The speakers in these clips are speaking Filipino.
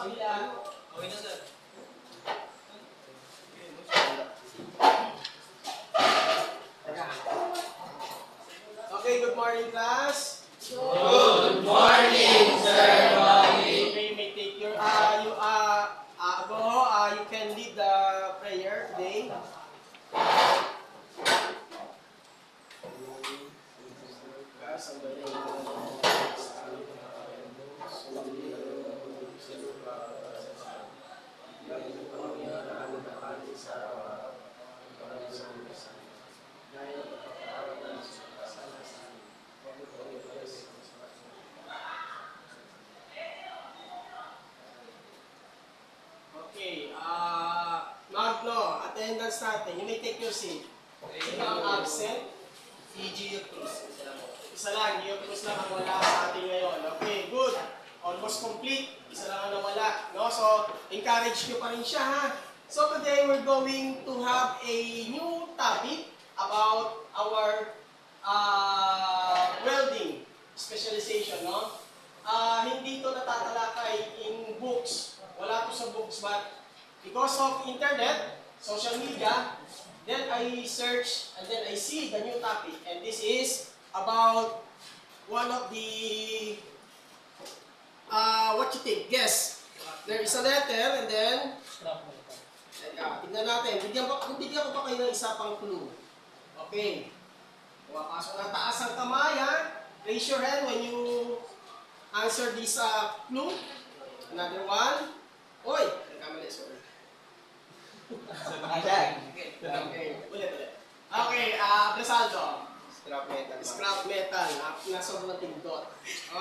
kabila. Okay na, sir. Okay, good morning, class. Good morning, Sir Bobby. Okay, you may take your, you can lead the prayer today. Okay, Magno, attendance natin. You may take your seat. Sino ang absent? Si Gio Cruz. Isa lang, Gio Cruz lang ang wala sa atin ngayon. Okay, good. Almost complete. Isa lang ang nawala. No? So, encourage nyo pa rin siya, ha? So, today we're going to have a new topic about our welding specialization, no? Hindi ito natatalakay in books. Wala to sa books, but because of internet, social media, then I search and then I see the new topic. And this is about one of the, what you think? Guess. There is a letter and then, tignan natin. Bigyan ko pa kayo ng isa pang clue. Okay. Pasok na taas ang kamay, ha? Raise your hand when you answer this clue. Another one. Oy! Nagkamali, sorry. Okay. Ulit. Okay, Apresaldo. Scrap metal. Scrap metal. Nasa mga tindot.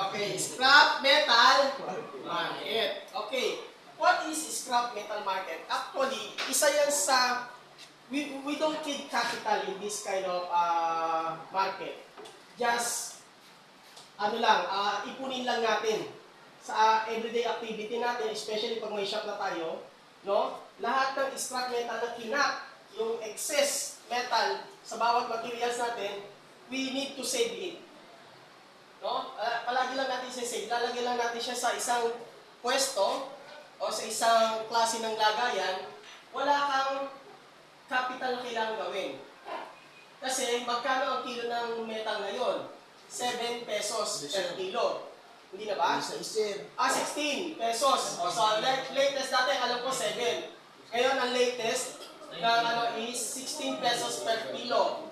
Okay, scrap metal market. Okay. What is scrap metal market? Actually, isa yan sa we don't need capital in this kind of market. Just ipunin lang natin sa everyday activity natin, especially pag may shop na tayo, no? Lahat ng scrap metal na kinap, yung excess metal sa bawat materials natin, we need to save it. No? Palagi lang natin save. Lalagay lang natin siya sa isang pwesto o sa isang klase ng lagayan, wala kang capital na kailangan gawin. Kasi magkano ang kilo ng metal ngayon? 7 pesos per kilo. Hindi na ba? 16 pesos. O, so, latest dati, alam ko 7. Ngayon, ang latest na is 16 pesos per kilo.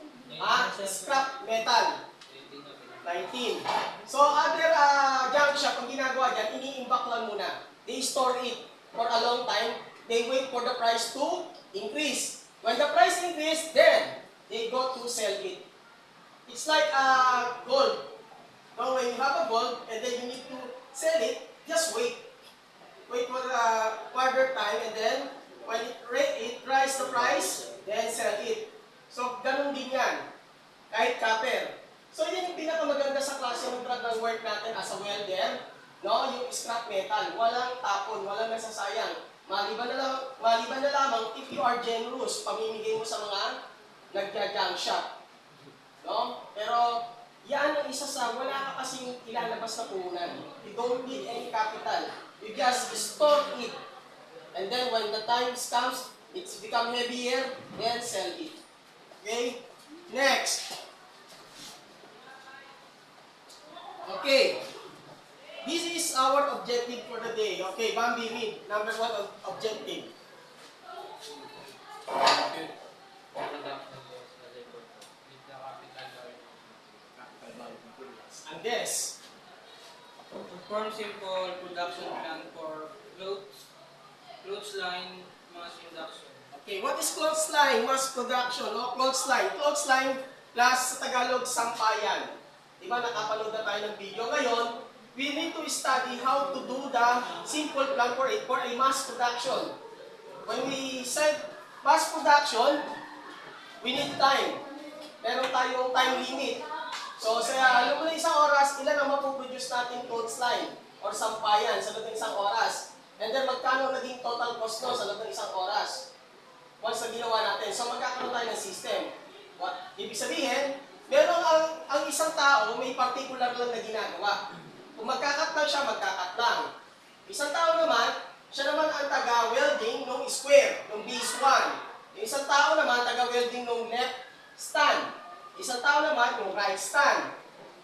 Scrap metal. 19. So, other junk shop, ang ginagawa dyan, ini-imbak lang muna. They store it for a long time. They wait for the price to increase. When the price increase, then they go to sell it. It's like gold. Now, when you have a gold and then you need to sell it, just wait. Wait for further time and then when it rise the price, then sell it. So, ganun din yan. Kahit copper. So, yan yung pinakamaganda sa klase ng drug ng work natin as a welder. No? Yung scrap metal. Walang tapon, walang nasasayang. Maliban na lamang if you are generous, pamimigay mo sa mga nagja-junk shop. No? Pero, yan ang isa sa wala ka kasing ilalabas na puhunan. You don't need any capital. You just store it. And then when the time comes, it's become heavier, then sell it. Okay? Next. Okay. This is our objective for the day. Okay, Bambi, read. Number 1 objective. And this. Perform simple production plan for clothes line mass production. Okay, what is clothes line mass production? O clothes line. Clothes line plus sa Tagalog, sampayan. Diba, nakapanood na tayo ng video. Ngayon, we need to study how to do the simple plan for it for a mass production. When we said mass production, we need time. Meron tayong time limit. So, alam mo na isang oras, ilan ang mapuproduce natin clothes line or sampayan sa loob ng isang oras. And then, magkano naging total cost no sa loob ng isang oras once na ginawa natin. So, magkakaroon tayo ng system. Ibig sabihin, meron ang isang tao may particular lang na ginagawa. Kung magkakat lang siya, magkakat lang. Isang tao naman, Siya naman ang taga-welding ng square, ng base 1. Yung isang tao naman, taga-welding ng left stand. Isang tao naman, yung right stand.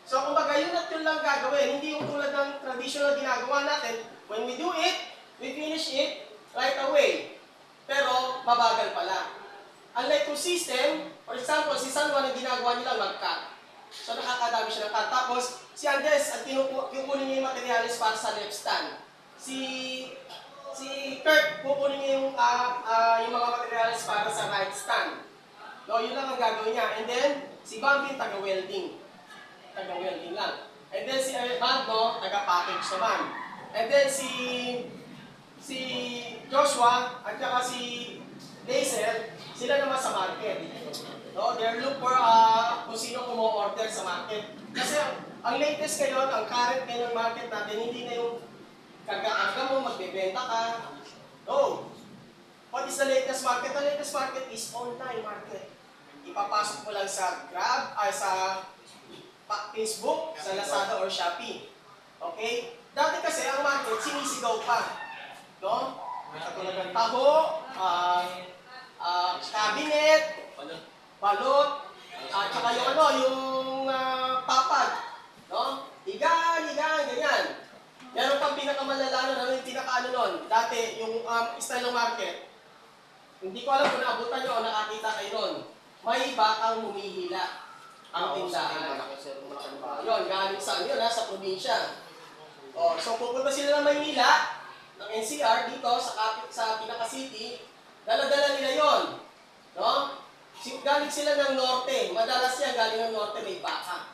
So, kumbaga, yun at yun lang gagawin. Hindi yung tulad ng traditional ginagawa natin. When we do it, we finish it right away. Pero, mabagal pala. Unlike yung system, for example, si San Juan, ang ginagawa nila mag-cut. So, nakakadami siya ng cut. Tapos, si Andres, ang kinukunin niya yung materials para sa left stand. Si Kurt, kukunin niya yung mga materials para sa right stand. No, yun lang ang gagawin niya. And then, si Bambin, taga-welding. Taga-welding lang. And then, si Magno, taga-package naman. And then, si Joshua, at saka si Laser, sila naman sa market. No, they're look for kung sino kumo-order sa market. Kasi ang latest ngayon, ang current ngayon market natin, hindi na yung karga-karga mo, magbebenta ka. No. What is the latest market? The latest market is online market. Ipapasok mo lang sa Grab, sa Facebook, sa Lazada or Shopee. Okay? Dati kasi ang market, sinisigaw pa. No? Katulad ng taho, cabinet, balot, at saka yung papad. No? Higaan, ganyan. Meron pang pinakamalala nun, yung pinaka-ano nun. Dati, yung style ng market, hindi ko alam kung naabutan nyo o nakakita kayo nun. May bakang humihila ang tindahan. Yun, galing saan yun, sa probinsya. So, pupunta sila ng Maynila, ng NCR, dito sa pinaka-city, dala-dala nila yon. No? Galing sila ng norte. Madalas yan, galing ng norte, may baka.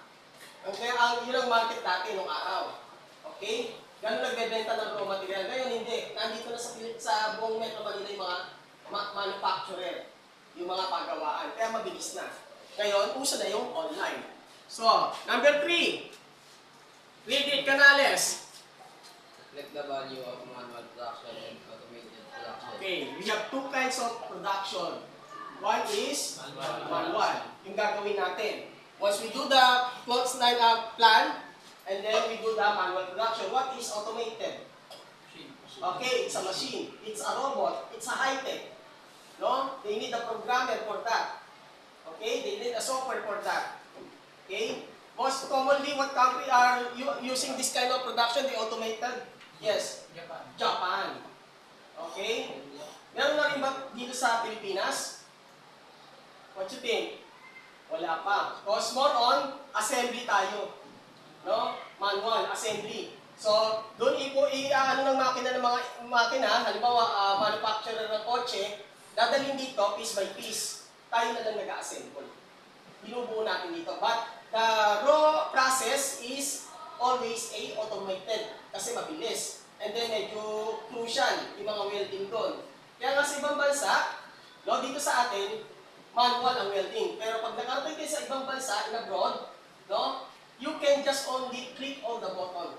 Yun ang market dati nung araw. Okay? Ganun nagbebenta ng raw material. Ngayon, hindi. Nandito na sa buong Metro Manila yung mga manufacturer, yung mga pagawaan. Kaya mabilis na. Ngayon, uso na yung online. So, number 3. Rigid Canales. Reflect the value of manual production and automated production. Okay, we have two kinds of production. One is manual. Yung gagawin natin. Once we do the clothes line plan, and then we do the manual production. What is automated? Okay, it's a machine. It's a robot. It's a high-tech. No? They need a programmer for that. Okay? They need a software for that. Okay? Most commonly, what country are using this kind of production? The automated? Yes. Japan. Okay? Meron na rin ba dito sa Pilipinas? What you think? Wala pa. Because more on assembly tayo. No? Manual, assembly. So, doon ano ng makina halimbawa, manufacturer ng kotse, dadalhin dito piece by piece. Tayo na lang nag-assemble. Binubuo natin dito. But the raw process is always automated kasi mabilis. And then medyo crucial yung mga welding doon. Kaya nga sa ibang bansa, no, dito sa atin, manual ang welding. Pero pag nakarating kayo sa ibang bansa, in abroad, no, you can just only click on the button.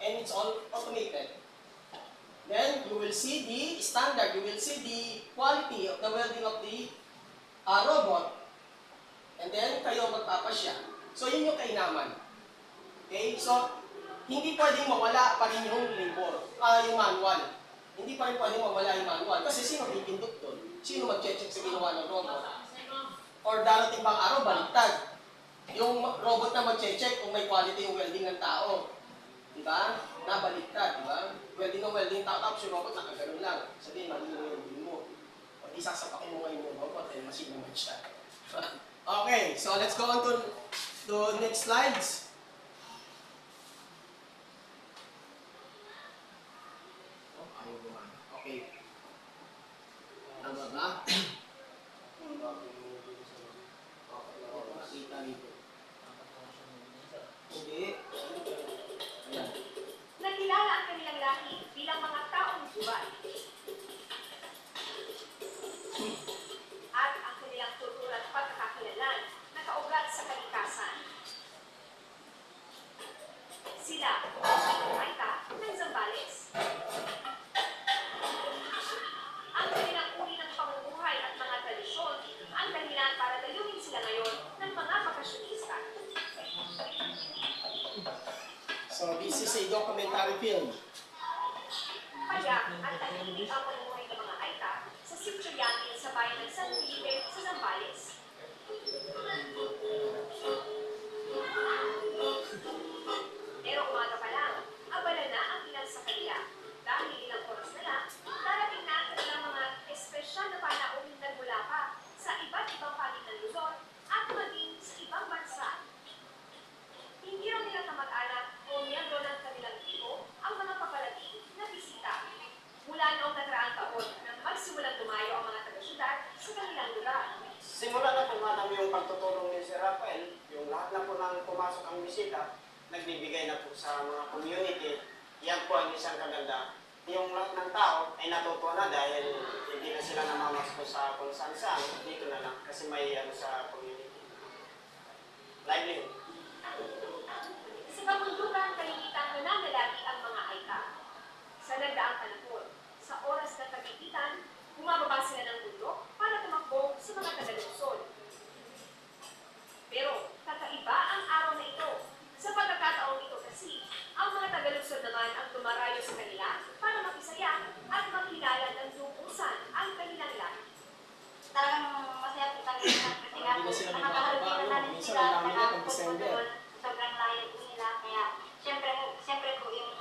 And it's all automated. Then, you will see the standard, you will see the quality of the welding of the robot. And then, kayo magpapasya. So, yun yung kainaman. Okay? So, hindi pwedeng mawala pa rin yung labor, yung manual. Hindi pa rin pwedeng mawala yung manual. Kasi sino pipindot doon? Sino mag-check sa ginawa ng robot? Or darating bang araw, baliktad. Yung robot na mag-check kung may quality yung welding ng tao. Diba? Nabaliktad, diba? Welding ng welding tao, tapos yung robot nakaganon lang. Sabihin, mali yung welding mo. O di sasapakin mo ngayon yung robot, and machine naman siya. Okay, so let's go on to next slides. Okay. Ano ba? Nakita dito. Hindi. Ayan. Nakilala ang kanilang lahi bilang mga taong buhay. At ang kanilang kultura at pagkakakilalan na kaugat sa kalikasan. Sila ang Aita ng Zambales. Ang kanilang uri ng pamumuhay at mga tradisyon ang dahilan para dayuhin sila ngayon ng mga bakasyonista. So this is a documentary film. Masaya at tahimik ang pamumuhay ng mga Aita sa Sitio Yakin sa bayan ng San Felipe sa Zambales. Pero umaga pa lang, abala na ang ilan sa kanila. Dahil ilang oras na lang, darating na ang kanilang mga espesyal na panauhin nagmula pa sa iba't ibang panig ng Luzon at maging sa ibang bansa. Hindi raw nila kamag-anak o miyembro ng kanilang tribo ang mga paparating na bisita. Mula noong nakaraang taon nang magsimulang dumayo ang mga taga-syudad sa kanilang lugar. Simula na po madami yung pagtutulong ni Sir Rafael, yung lahat na po nang pumasok ang bisita, nagbibigay na po sa mga community. Yan po ang isang kaganda. Yung lahat ng tao ay natutuwa na dahil hindi na sila namamasko sa kung saan dito na lang kasi may ano sa community. Livelihood. Sa kabundukan, kalimitan nananalagi ang mga Aita. Sa nagdaang panahon, sa oras ng kagipitan, bumababa sila ng bundok para tumakbo sa mga taga-lungsod. Pero kakaiba ang araw na ito. Sa pagkakataong ito kasi, ang mga taga-lungsod naman ang dumarayo sa kanila para makisaya at makilala ng lubusan ang kanilang lahi. Talagang masaya po kami kasi nga Hindi po na sila nakakarating na bibababa, namin minsan sila ang dami na pag nakapunta December. doon. Sobrang layo po nila. Kaya syempre po yung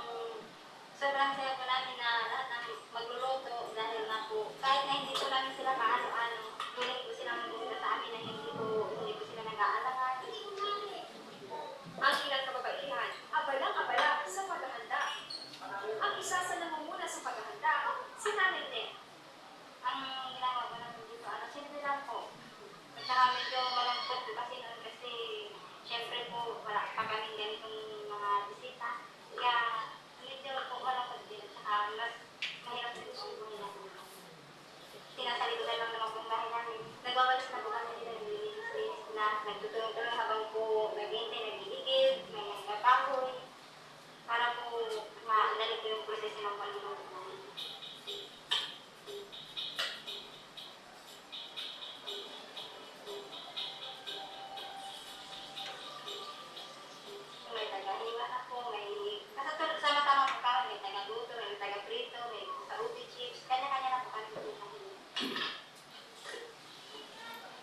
sobrang saya po namin na lahat namin magluluto dahil nga po kahit na hindi po namin sila kaano-ano, ngunit po silang bumisita sa amin na hindi po sila nag-aalangan. Ang ilang kababaihan, abalang-abala sa paghahanda. Ang isa sa nangunguna sa paghahanda, si Nanay Net. Ang ginagawa ko namin dito, simple lang po. At saka medyo malungkot po kasi noon kasi syempre po wala pa kaming ganitong mga bisita. Kaya medyo po malungkot din. At saka mas mahirap din po ang buhay namin. Sinasalibutan lang naman po ang bahay namin. Nagwawalis na po kami dito, naglilinis na, nagtutulong-tulong habang po naghihintay, naghiligid, may nagkapahoy. Para po madali po yung proseso ng pagluluto namin. May taga-hiwa na po, may kasatulog sama-sama po kami, may taga-luto, may taga-prito, may sa ubi chips, kanya-kanya na po kami pinakahiwa.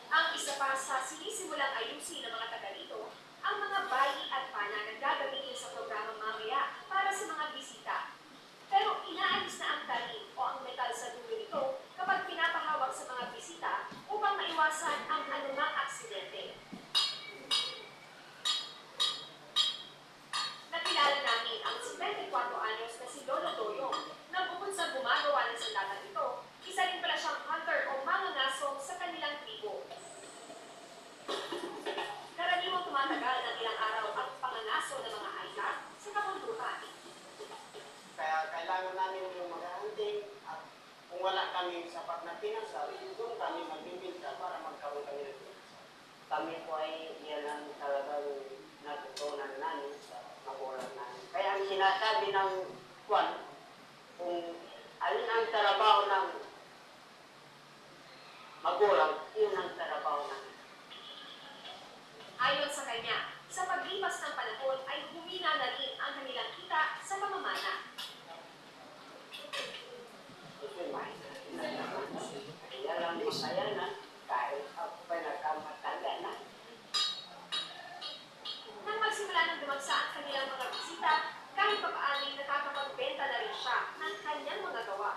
Ang isa pa sa sinisimulang ayusin ng mga taga rito, ang mga bayi at pana na gagamitin sa programang mamaya para sa mga bisita. Pero inaalis na ang talim o ang metal sa dulo nito kapag pinapahawak sa mga bisita upang maiwasan ang anumang aksidente. Nakilala namin ang 74 anyos na si Lolo Doyong na bukod sa gumagawa ng sandatang ito, isa rin pala siyang hunter o mangangaso sa kanilang tribo. Karaniwang tumatagal ng ilang araw ang pangangaso ng mga Aita sa kabundukan. Kaya kailangan namin yung mag-hunting at kung wala kami sapat na pinasal, doon kami magbibinta para magkaroon kami ng pinasal. Kami po ay yan ang talagang natutunan namin sa magulang namin. Kaya ang sinasabi ng Juan, kung alin ang trabaho ng magulang, yun ang trabaho namin. Ayon sa kanya, sa paglipas ng panahon ay humina na rin ang kanilang kita sa pamamana. Kaya lang masaya na, kahit ako pa nagkamatanda na. Nang magsimula ng dumagsa ang kanilang mga bisita, kahit papaani nakakapagbenta na rin siya ng kanyang mga gawa.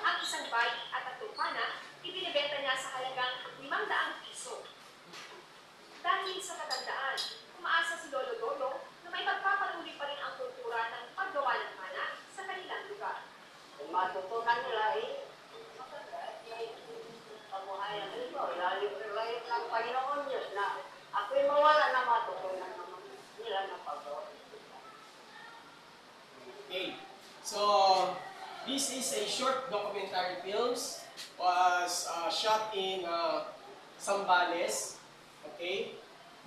Ang isang bayi at tatlong pana, ibinibenta niya sa halagang 500 piso. Dahil sa katandaan, umaasa si Lolo Dolo na may magpapatuloy pa rin ang kultura ng paggawa ng pana sa kanilang lugar. Kung matutunan nila maganda, pamuhayan nito, ilalim ng Panginoon Diyos na ako'y mawala na matutunan naman nila na paggawa. Okay, so this is a short documentary films was shot in Zambales, okay,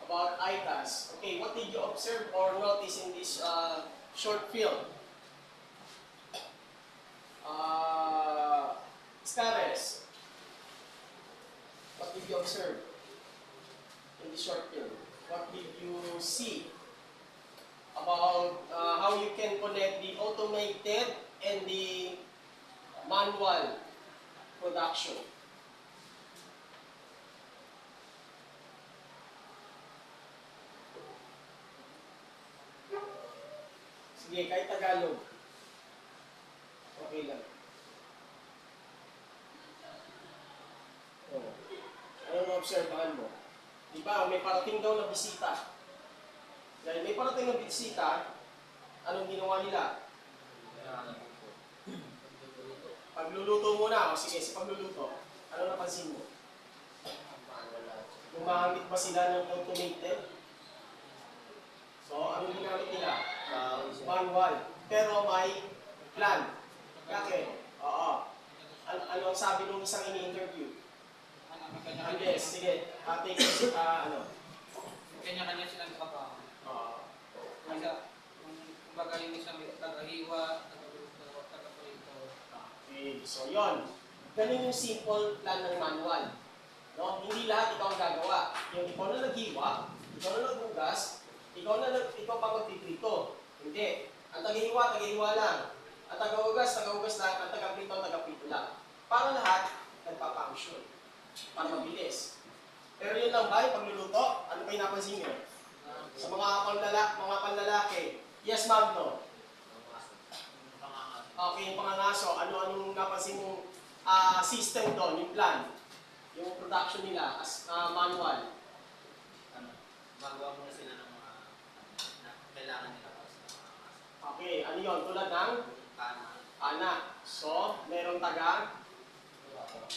about Aitas. Okay, what did you observe or notice in this short film? Stares, what did you observe in the short film? What did you see? about how you can connect the automated and the manual production. Sige, kahit Tagalog. Okay lang. Oh. Ano na-obserbahan mo? Di ba, may parating daw na bisita. Dahil may parating na bisita, anong ginawa nila? Pagluluto muna. O sige, sa pagluluto, ano napansin mo? Gumamit ba sila ng automated? So, anong ginamit nila? Manual. Pero may plan. Bakit? Oo. Ano ang sabi nung isang ini-interview? Yes, sige. Take ano? Kanya-kanya silang trabaho. Oo. Kaya, kumbaga yung isang tagahiwa, tagaprito. Okay, so yon. Ganun yung simple plan ng manual. No? Hindi lahat ikaw ang gagawa. Yung ikaw na naghiwa, ikaw na naghugas, ikaw pa magpiprito. Hindi. Ang tagahiwa lang. Ang tagahugas lang. Ang tagaprito lang. Para lahat, nagpa-function. Para mabilis. Pero yun lang ba, yung pagluluto? Ano pa yung napansin nyo? Sa mga panlalaki. Yes, ma'am, no? Okay, yung pangangaso. Anong napansin mong system doon, yung plan? Yung production nila as manual. Magawa muna sila ng mga kailangan nila para sa mga Okay, ano yun? Tulad ng anak. So, merong taga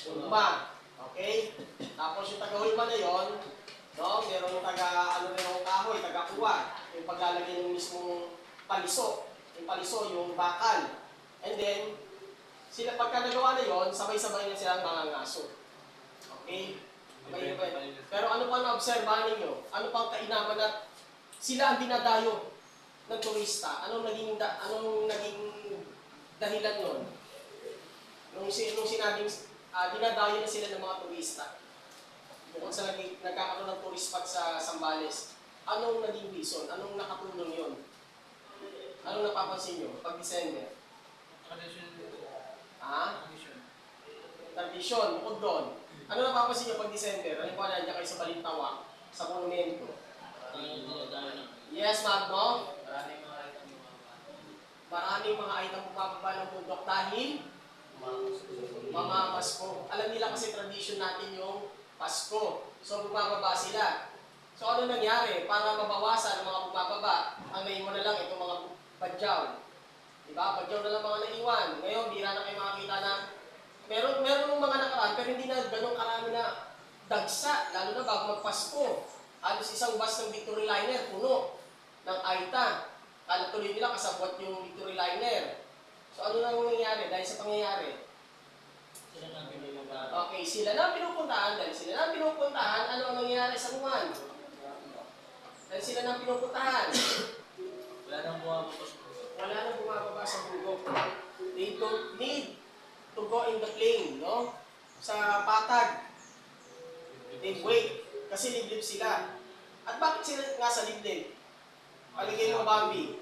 hulma. Okay? Tapos yung taga hulma na yun, no? Merong taga, merong kahoy, taga kuwa. Yung paglalagay ng mismong paliso. Yung paliso, yung bakal. And then, sila pagka nagawa na yun, sabay-sabay na silang mangangaso. Okay? Pero ano pa na-obserbahan ninyo? Ano pang kainaman at sila ang dinadayo ng turista? Anong naging dahilan nun? Nung sinabing dinadayo na sila ng mga turista. Bukod sa nagkakaroon ng tourist spot sa Zambales, anong naging reason? Anong nakatulong yun? Anong napapansin nyo pag December? Tradition. Tradisyon, bukod doon. Ano napapansin nyo pag December? Halimbawa, nandiyan kayo sa Balintawak, sa monumento. Yes, Magno? Maraming mga item bumababa ng bundok dahil mamamasko. Alam nila kasi tradition natin yung Pasko. So, bumababa sila. So, ano nangyari? Para mabawasan ang mga bumababa, ang naiwan na lang itong mga badyaw. Diba? Badyaw na lang mga naiwan. Ngayon, bira na kayo makakita na meron mga nakaraan, pero hindi na ganun karami na dagsa, lalo na bago magpasko. Halos isang bus ng Victory Liner, puno ng Aita. Kala tuloy nila kasabot yung Victory Liner. So ano nang nangyayari dahil sa pangyayari? Okay, sila na pinupuntahan. Dahil sila na pinupuntahan, ano ang nangyayari sa Juan? Dahil sila na pinupuntahan. Wala nang bumababa sa bundok. They don't need to go in the plane, no? Sa patag. They wait. Kasi liblib sila. At bakit sila nga sa liblib? Paligay mo, Bambi.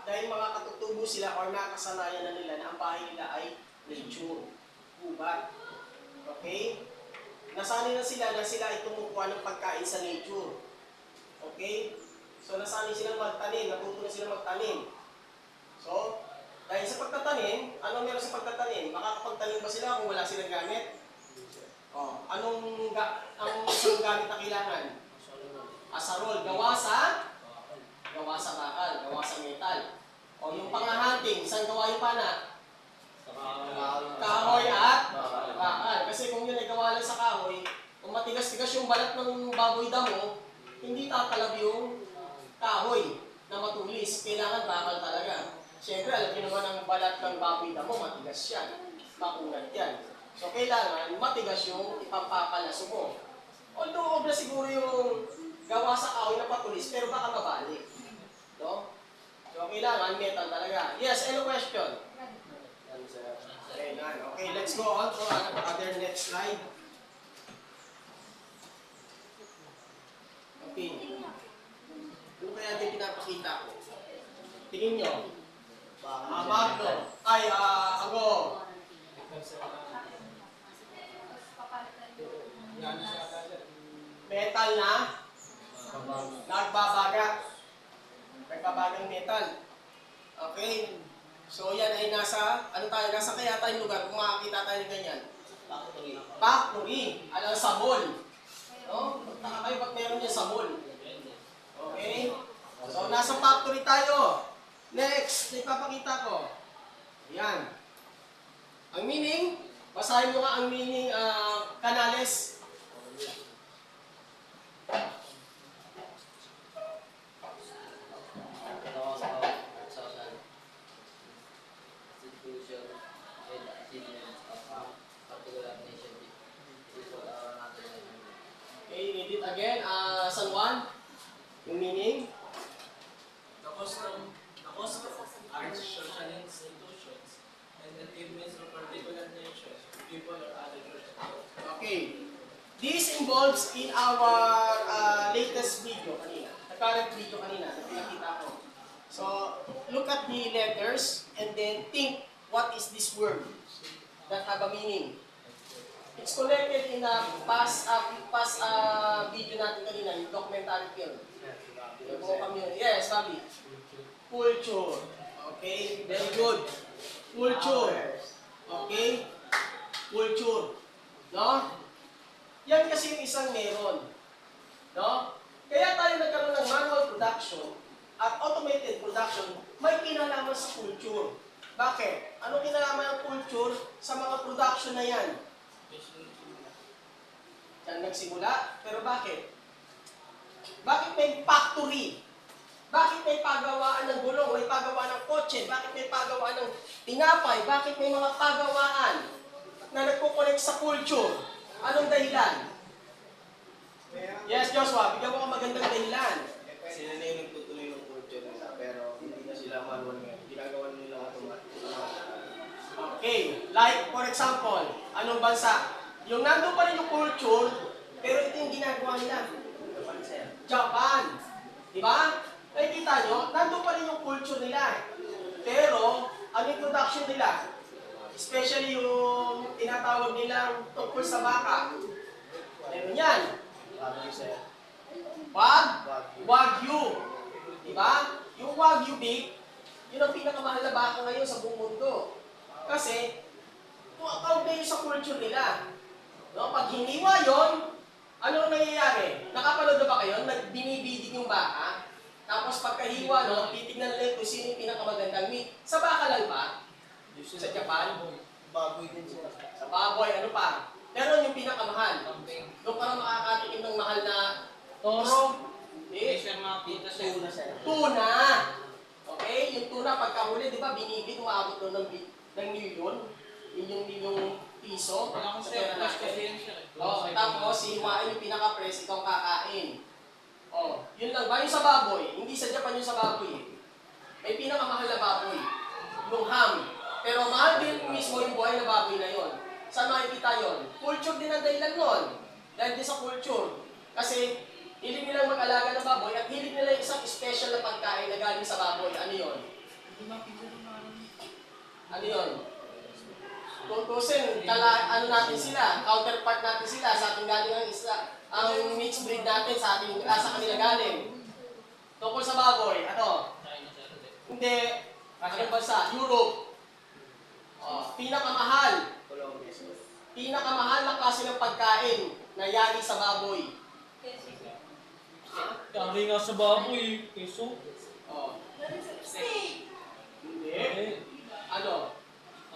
Dahil mga katutubo sila or nakasanayan na nila na ang bahay nila ay nature. Gubat. Okay? Nasanay na sila ay tumukuha ng pagkain sa nature. Okay? So nasanay silang magtanim, natuto na silang magtanim. So, dahil sa pagtatanim, ano meron sa pagtatanim? Makakapagtanim ba sila kung wala silang gamit? Ang isang gamit na kailangan? Asarol. Gawa sa bakal, gawa sa metal. O yung pang-hunting, saan gawa yung pana? Kahoy at bakal. Kasi kung yun ay gawa lang sa kahoy, kung matigas-tigas yung balat ng baboy damo, hindi tatalab yung kahoy na matulis. Kailangan bakal talaga. Siyempre, alam niyo naman ang balat ng baboy damo, matigas yan. Makunat yan. So, kailangan matigas yung ipampapalaso mo. Although, obra siguro yung gawa sa kahoy na patulis, pero baka mabalik. No? So, kailangan metal talaga. Yes, any question? Okay, none. Okay, let's go on to other next slide. Okay. Ano kaya kaya din pinapakita ko. Tingin nyo. Magno. Ay, ako. Metal na. Nagbabagang metal. Okay. So yan ay nasa, ano tayo, nasa kaya tayong lugar kung makakita tayo ng ganyan. Factory. Ano, sabon. No? Magtaka kayo ba't meron yung sabon. Okay. So nasa factory tayo. Next, ipapakita ko. Yan. Ang meaning, basahin mo nga ang meaning, Canales. Laws of social institution and achievements of a particular nation is what our national Okay, read it again. San Juan, yung meaning. The custom are social institutions and achievements of particular nations, people or other persons. Okay. This involves in our latest video kanina. The current video kanina na pinakita ko. So, look at the letters and then think, what is this word that have a meaning? It's connected in a past video natin kanina, yung documentary film. Yes, Bobby. Culture. Okay, very good. Culture. Okay? Culture. No? Yan kasi yung isang meron. No? Kaya tayo nagkaroon ng manual production at automated production, may kinalaman sa culture. Bakit? Ano kinalaman ng culture sa mga production na yan? Yan nagsimula. Pero bakit? Bakit may factory? Bakit may pagawaan ng gulong? May pagawaan ng kotse? Bakit may pagawaan ng tinapay? Bakit may mga pagawaan na nagkukonect sa culture? Anong dahilan? Yes, Joshua, bigyan mo ka magandang dahilan. Sila na yung nagtutuloy ng culture nila, pero hindi na sila manual ngayon. Ginagawa nila automatic. Okay, like for example, anong bansa? Yung nandun pa rin yung culture, pero ito yung ginagawa nila. Japan. Di ba? Nakikita nyo, nandun pa rin yung culture nila. Pero, ano yung production nila? Especially yung tinatawag nilang tungkol sa baka. Meron yan. Wagyu. Diba? Yung Wagyu beef, yun ang pinakamahal na baka ngayon sa buong mundo. Kasi, account na yun sa culture nila. No? Pag hiniwa yun, ano ang nangyayari? Nakapanood na ba kayo? Nagbinibidig yung baka. Tapos pagkahiwa, no, titignan nila kung sino yung pinakamagandang meat. Sa baka lang ba? Sa Japan? Baboy din sila. Sa baboy, ano pa? Meron yung pinakamahal. Doon ka na makakatikim ng mahal na toro. Hindi siya makita siya. Tuna. Okay? Yung tuna, pagkahuli, di ba, binibig, umaabot doon ng milyong piso. Wala akong Sa pera surplus kasi natin. yan siya. Tapos, hiwain yung pinaka-press, ikaw kakain. Yun lang ba? Yung sa baboy, hindi sa Japan yung sa baboy. May pinakamahal na baboy. Yung ham. Pero mahal din mismo yung buhay na baboy na yon. Saan makikita yon? Culture din ang dahilan nun. Dahil din sa culture. Kasi, hilig nilang mag-alaga ng baboy at hilig nila yung isang special na pagkain na galing sa baboy. Ano yon? Ano yon? Tutusin, ano natin sila, counterpart natin sila sa ating galing ang isla, ang mixed breed natin sa ating sa kanila galing. Tungkol sa baboy, ano? Hindi. Anong bansa? Europe. Pinakamahal. Pinakamahal na klase ng pagkain na yari sa baboy. Kari nga sa baboy, keso. Hindi. Ano?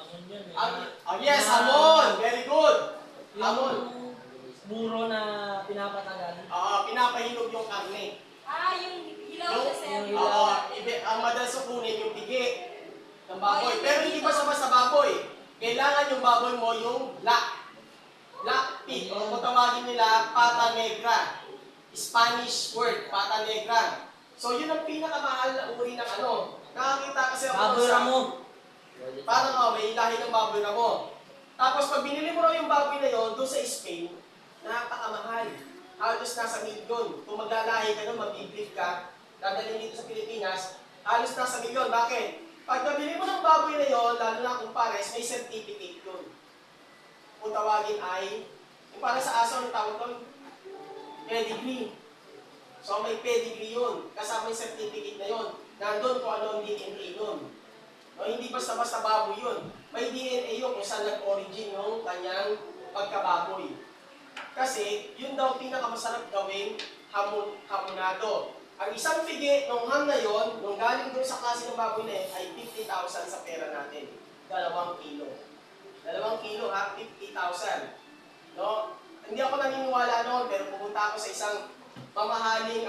Ano yan eh? Yes, hamon. Very good. Hamon. Muro na pinapatagal. Pinapahinog yung karne. Yung hilaw siya, sir. Ang madalas kukunin yung pigi ng baboy. Pero hindi basta-basta baboy. Kailangan yung baboy mo yung black pig. O kung tawagin nila, pata negra. Spanish word, pata negra. So yun ang pinakamahal na uri ng ano. Nakakita kasi ako Baboy sa... ramo. Parang may lahi ng baboy ramo. Tapos pag binili mo raw yung baboy na yun, doon sa Spain, napakamahal. Halos nasa milyon. Kung maglalahi ka nun, mag-brief ka, dadalhin dito sa Pilipinas, halos nasa milyon. Bakit? Pag nabili mo ng baboy na yon, lalo na kung pares, may certificate yun. Kung tawagin ay, yung para sa aso, ang tawag doon, pedigree. So may pedigree yun, kasama yung certificate na yun. Nandun kung ano ang DNA yun. No, hindi basta-basta baboy yun. May DNA yun kung saan nag-origin yung kanyang pagkababoy. Kasi yun daw pinakamasarap gawing hamonado. Ang isang pigi nung ham na yon, nung galing doon sa klase ng baboy na yun, ay 50,000 sa pera natin. 2 kilo. 2 kilo ha, 50,000. No? Hindi ako naniniwala noon, pero pumunta ako sa isang mamahaling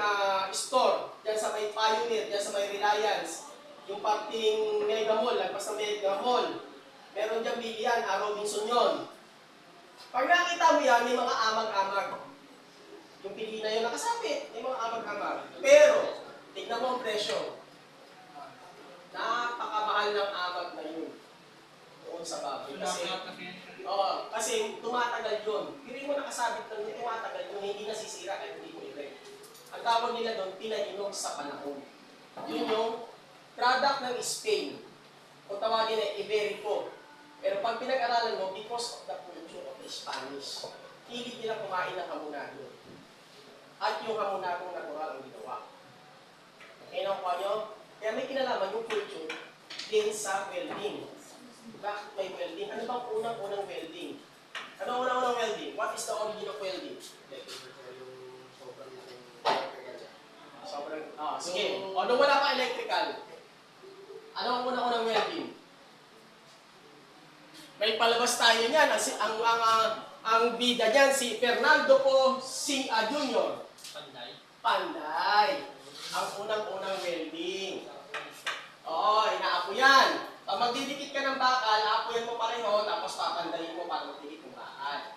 store, dyan sa may Pioneer, dyan sa may Reliance, yung parting Mega Mall, lagpas ng Mega Mall. Meron dyan bilihan, Robinson yon. Pag nakita mo yan, may mga amag-amag. Yung pili na yun nakasabit, may mga amag-amag. Pero, tignan mo ang presyo. Napakamahal ng amag na yun. Doon sa baboy. Kasi tumatagal yun. Pili mo nakasabit lang yun, tumatagal yun, hindi nasisira at hindi mo i-break. Ang tawag nila doon, pinainom sa panahon. Yun yung product ng Spain. Kung tawagin ay Iberico. Pero pag pinag-aralan mo, because of the culture of the Spanish, hilig nila kumain ng hamonado. At yung hamonadong natural ang ginawa. Okay, nakuha nyo? Kaya may kinalaman yung culture din sa welding. Bakit may welding? Ano bang unang-unang welding? Ano unang-unang welding? What is the origin of welding? Sige. O, nung wala pa electrical, ano ang unang-unang welding? May palabas tayo niyan. Ang bida niyan, si Fernando Po Jr. Panday. Ang unang-unang welding. Oo, inaapo yan. Pag magdidikit ka ng bakal, aapuyan mo pareho, tapos papandayin mo para magdikit ng bakal.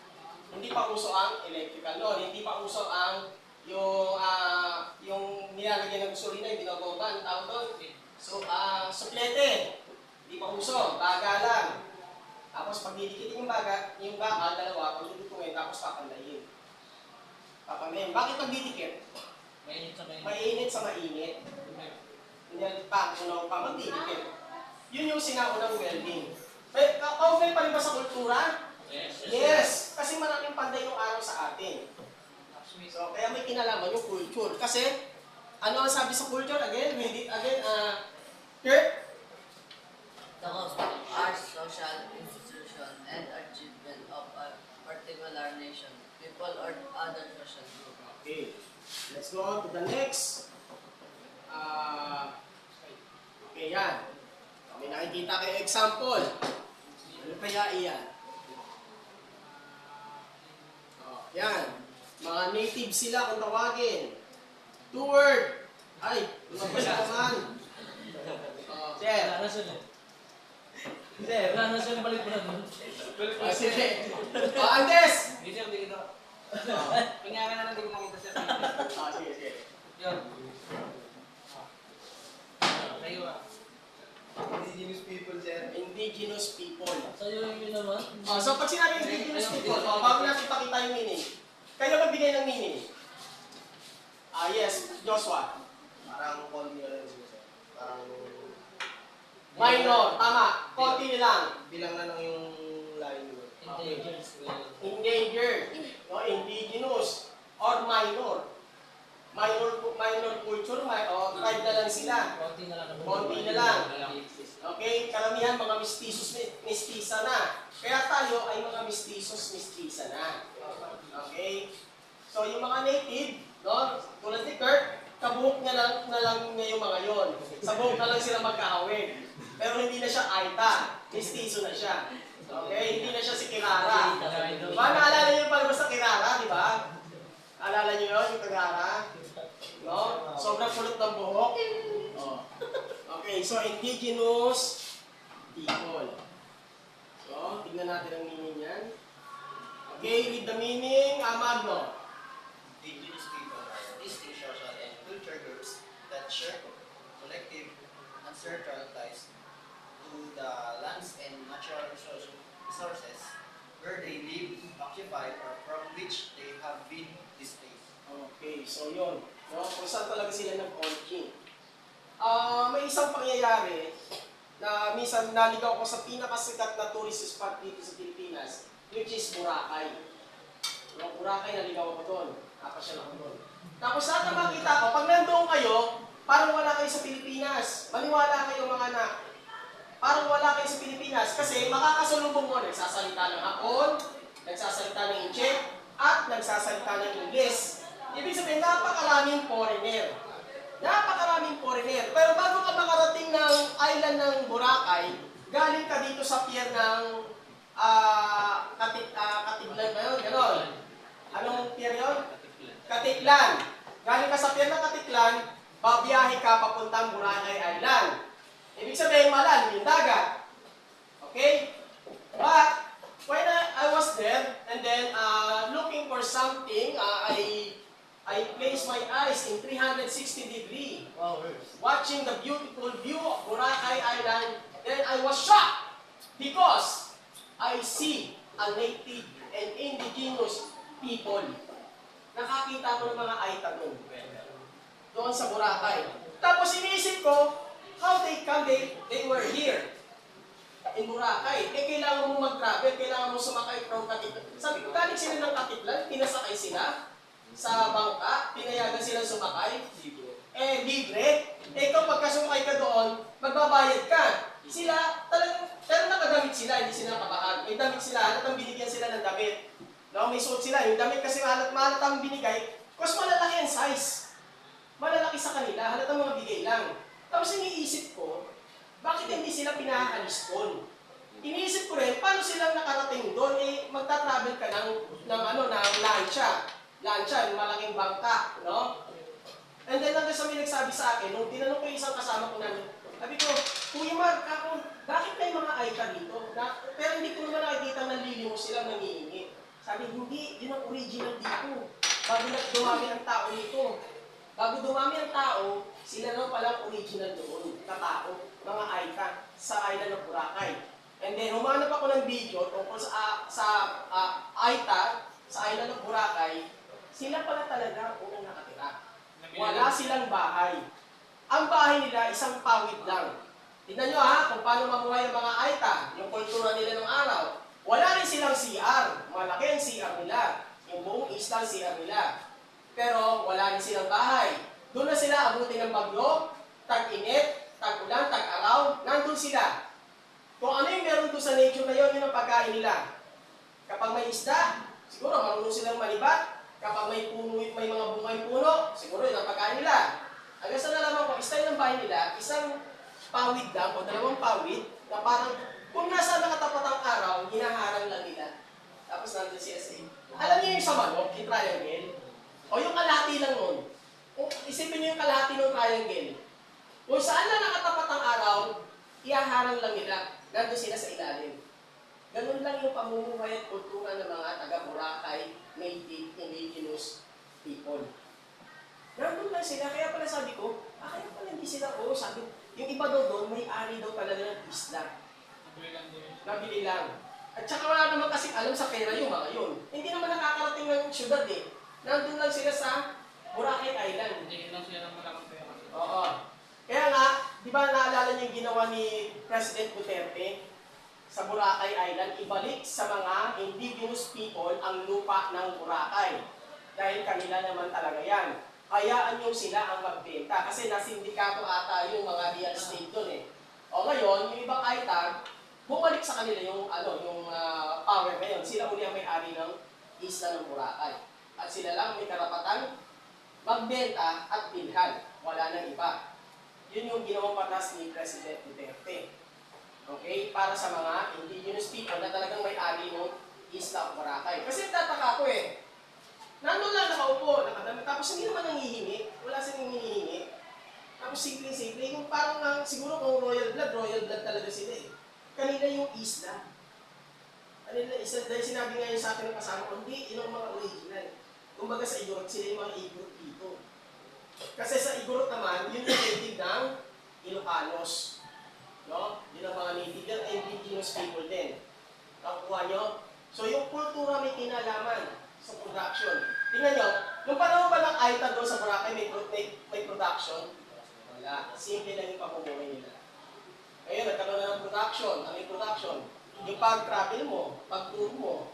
Hindi pa uso ang electrical noon. Hindi pa uso ang yung nilalagyan ng gasolina, yung binabomba, ang tawag doon. So, suplete. Hindi pa uso, bagalan. Tapos pag didikitin yung bakal, dalawa, pag didikit tapos papandayin. Papandayin. Bakit pag didikit? Mainit sa mainit. Hindi pa, unaw pa, magdidikit. Yun yung sinaunang welding. Kaugnay pa rin ba sa kultura? Yes! Kasi maraming panday nung araw sa atin. So, kaya may kinalaman yung culture. Kasi, ano ang sabi sa culture? Again, read it again. Kurt? The cost of art, social institution, and achievement of a particular nation, people, or other social group. Okay. Let's go on to the next. Okay, yan. May nakikita kayo example. Ano kaya iyan? Yan. Mga native sila kung tawagin. 2 word. Ay, lumabas naman. Sir. Sir. Balik mo na doon. Sige. Andes! Hindi sir, hindi kita. Pinyakan na lang, hindi ko nakita sir. Sige. Yun. Kayo Indigenous people, sir. Indigenous people. Sa'yo yun naman. So pag sinabi indigenous people, bago natin pakita yung meaning, kayo magbigay ng meaning. Yes, Joshua. Parang konti na lang sila, sir. Parang Minor, tama. Konti lang. bilang na lang yung line doon. Endangered. No, indigenous. Or minor. Minor culture, tribe na lang sila. Konti na lang. Konti na lang. Okay? Karamihan mga mestizos, mestiza na. Kaya tayo ay mga mestizos, mestiza na. Okay? So, yung mga native, no? Tulad ni Kurt, kabuhok na lang niya yung mga yon. Sa buhok na lang sila magkahawig. Pero hindi na siya Aita. Mestizo na siya. Okay? Hindi na siya si Kirara. Diba? Naalala niyo yung palabas sa Kirara, di ba? Naalala niyo yun, yung Kirara? No? Sobrang kulot ng buhok. Oh. Okay, so indigenous people. So, tignan natin ang meaning niyan. Okay, read the meaning. Magno. Indigenous people are distinct social and culture groups that share collective ancestral ties to the lands and natural resources where they live, occupy, or from which they have been displaced. Okay, so yun. No? Kung saan talaga sila nag-origin. May isang pangyayari na minsan naligaw ko sa pinakasikat na tourist spot dito sa Pilipinas, which is Boracay. No, Boracay, naligaw ako doon. Napasyal ako doon. Tapos lahat na makita ko, pag nandoon kayo, parang wala kayo sa Pilipinas. Maniwala kayo mga anak. Parang wala kayo sa Pilipinas kasi makakasalubong mo, nagsasalita ng Hapon, nagsasalita ng Inche, at nagsasalita ng Ingles. Ibig sabihin, napakaraming foreigner. Napakaraming foreigner. Pero bago ka makarating ng island ng Boracay, galing ka dito sa pier ng Katiglan ba yun? Ganon. Anong pier yun? Katiklan. Galing ka sa pier ng Katiklan, babiyahe ka papuntang Boracay Island. Ibig sabihin, malalim yung dagat. Okay? But, when I was there, and then looking for something, I placed my eyes in 360 degree, watching the beautiful view of Boracay Island. Then I was shocked because I see a native and indigenous people. Nakakita ko ng mga Aita doon sa Boracay. Tapos iniisip ko, how they come, they were here in Boracay. Kailangan mo mag-travel, kailangan mo sumakay from Katiklan. Sabi ko, galing sila ng Katiklan, pinasakay sila sa bangka, pinayagan sila sumakay. Libre. Ikaw pagkasumakay ka doon, magbabayad ka. Sila, talagang, pero nakadamit sila, hindi sila nakabahag. May damit sila, halatang binigyan sila ng damit. No, may suot sila. Yung damit kasi halatang binigay, kasi malalaki ang size. Malalaki sa kanila, halatang mga bigay lang. Tapos iniisip ko, bakit hindi sila pinaalis doon? Iniisip ko rin, paano silang nakarating doon? Magta-travel ka ng lancha. Lancha, yung malaking bangka, no? And then hanggang sa may nagsabi sa akin, nung tinanong ko yung isang kasama ko namin, sabi ko, Kuya Mark, bakit may mga Aita dito? Pero hindi ko naman nakikita nanlilimos silang nangihingi. Sabi, hindi, yun ang original dito. Bago dumami ang tao nito. Bago dumami ang tao, sila lang palang original doon, na tao, mga Aita, sa island ng Boracay. And then, humanap ako ng video tungkol sa Aita, sa island ng Boracay. Sila pala talaga unang nakatira. Wala silang bahay. Ang bahay nila, isang pawid lang. Tignan nyo kung paano mamuhay ang mga Aita, yung kultura nila ng araw. Wala rin silang CR. Malaki ang CR nila. Yung buong isla ang CR nila. Pero wala rin silang bahay. Doon na sila abutin ng bagyo, tag-init, tag-ulan, tag-araw. Nandun sila. Kung ano yung meron doon sa nature na yun, yun ang pagkain nila. Kapag may isda, siguro marunong silang malibat. Kapag may mga bungay puno, siguro yun ang pagkain nila. Hanggang sa nalaman ko, style ng bahay nila, isang pawid lang o dalawang pawid na parang kung nasa nakatapat ang araw, hinaharang lang nila. Tapos nandun siya sa alam niyo yung sa manok, yung triangle? O yung kalahati lang nun. Isipin niyo yung kalahati ng triangle. Kung saan na nakatapat ang araw, ihaharang lang nila. Nandun sila sa ilalim. Ganun lang yung pamumuhay at kultura ng mga taga-Boracay, native, indigenous people. Nandun lang sila. Kaya pala sabi ko, kaya pala hindi sila, sabi, yung iba daw doon, may-ari daw talaga ng isla. Nabili lang. At saka wala naman kasi alam sa pera yung mga yun. Hindi naman nakakarating ng syudad Nandun lang sila sa Boracay Island. Hindi lang sila ng malaking pera. Oo. Kaya nga, di ba naalala niyo yung ginawa ni President Duterte sa Boracay Island, ibalik sa mga indigenous people ang lupa ng Boracay. Dahil kanila naman talaga yan. Hayaan nyo sila ang magbenta. Kasi nasindikato ata yung mga real estate doon O ngayon, yung ibang Aita, bumalik sa kanila yung power ngayon. Sila uli ang may-ari ng isla ng Boracay. At sila lang may karapatan magbenta at bilhan. Wala nang iba. Yun yung ginawang patas ni President Duterte. Okay? Para sa mga indigenous people na talagang may-ari ng isla ng Boracay. Kasi tataka ko nandun lang nakaupo, nakadami. Tapos hindi naman nangihingi. Wala silang hinihingi. Tapos simple-simple. Yung parang siguro kung royal blood talaga sila Kanila yung isla. Kanila isla. Dahil sinabi nga yun sa akin ng kasama ko, hindi, yun ang mga original. Kumbaga sa Igorot, sila yung mga Igorot dito. Kasi sa Igorot naman, yun yung native ng Ilocanos. No? Yun ang mga native, yung indigenous people din. Nakuha nyo? So yung kultura may kinalaman sa production. Tingnan nyo, Nung panahon ba ng AITA doon sa Boracay, may production? Wala. Simple lang yung pamumuhay nila. Ngayon, nagkaroon na ng production. Ano yung production? Yung pag-travel mo, pag-tour mo,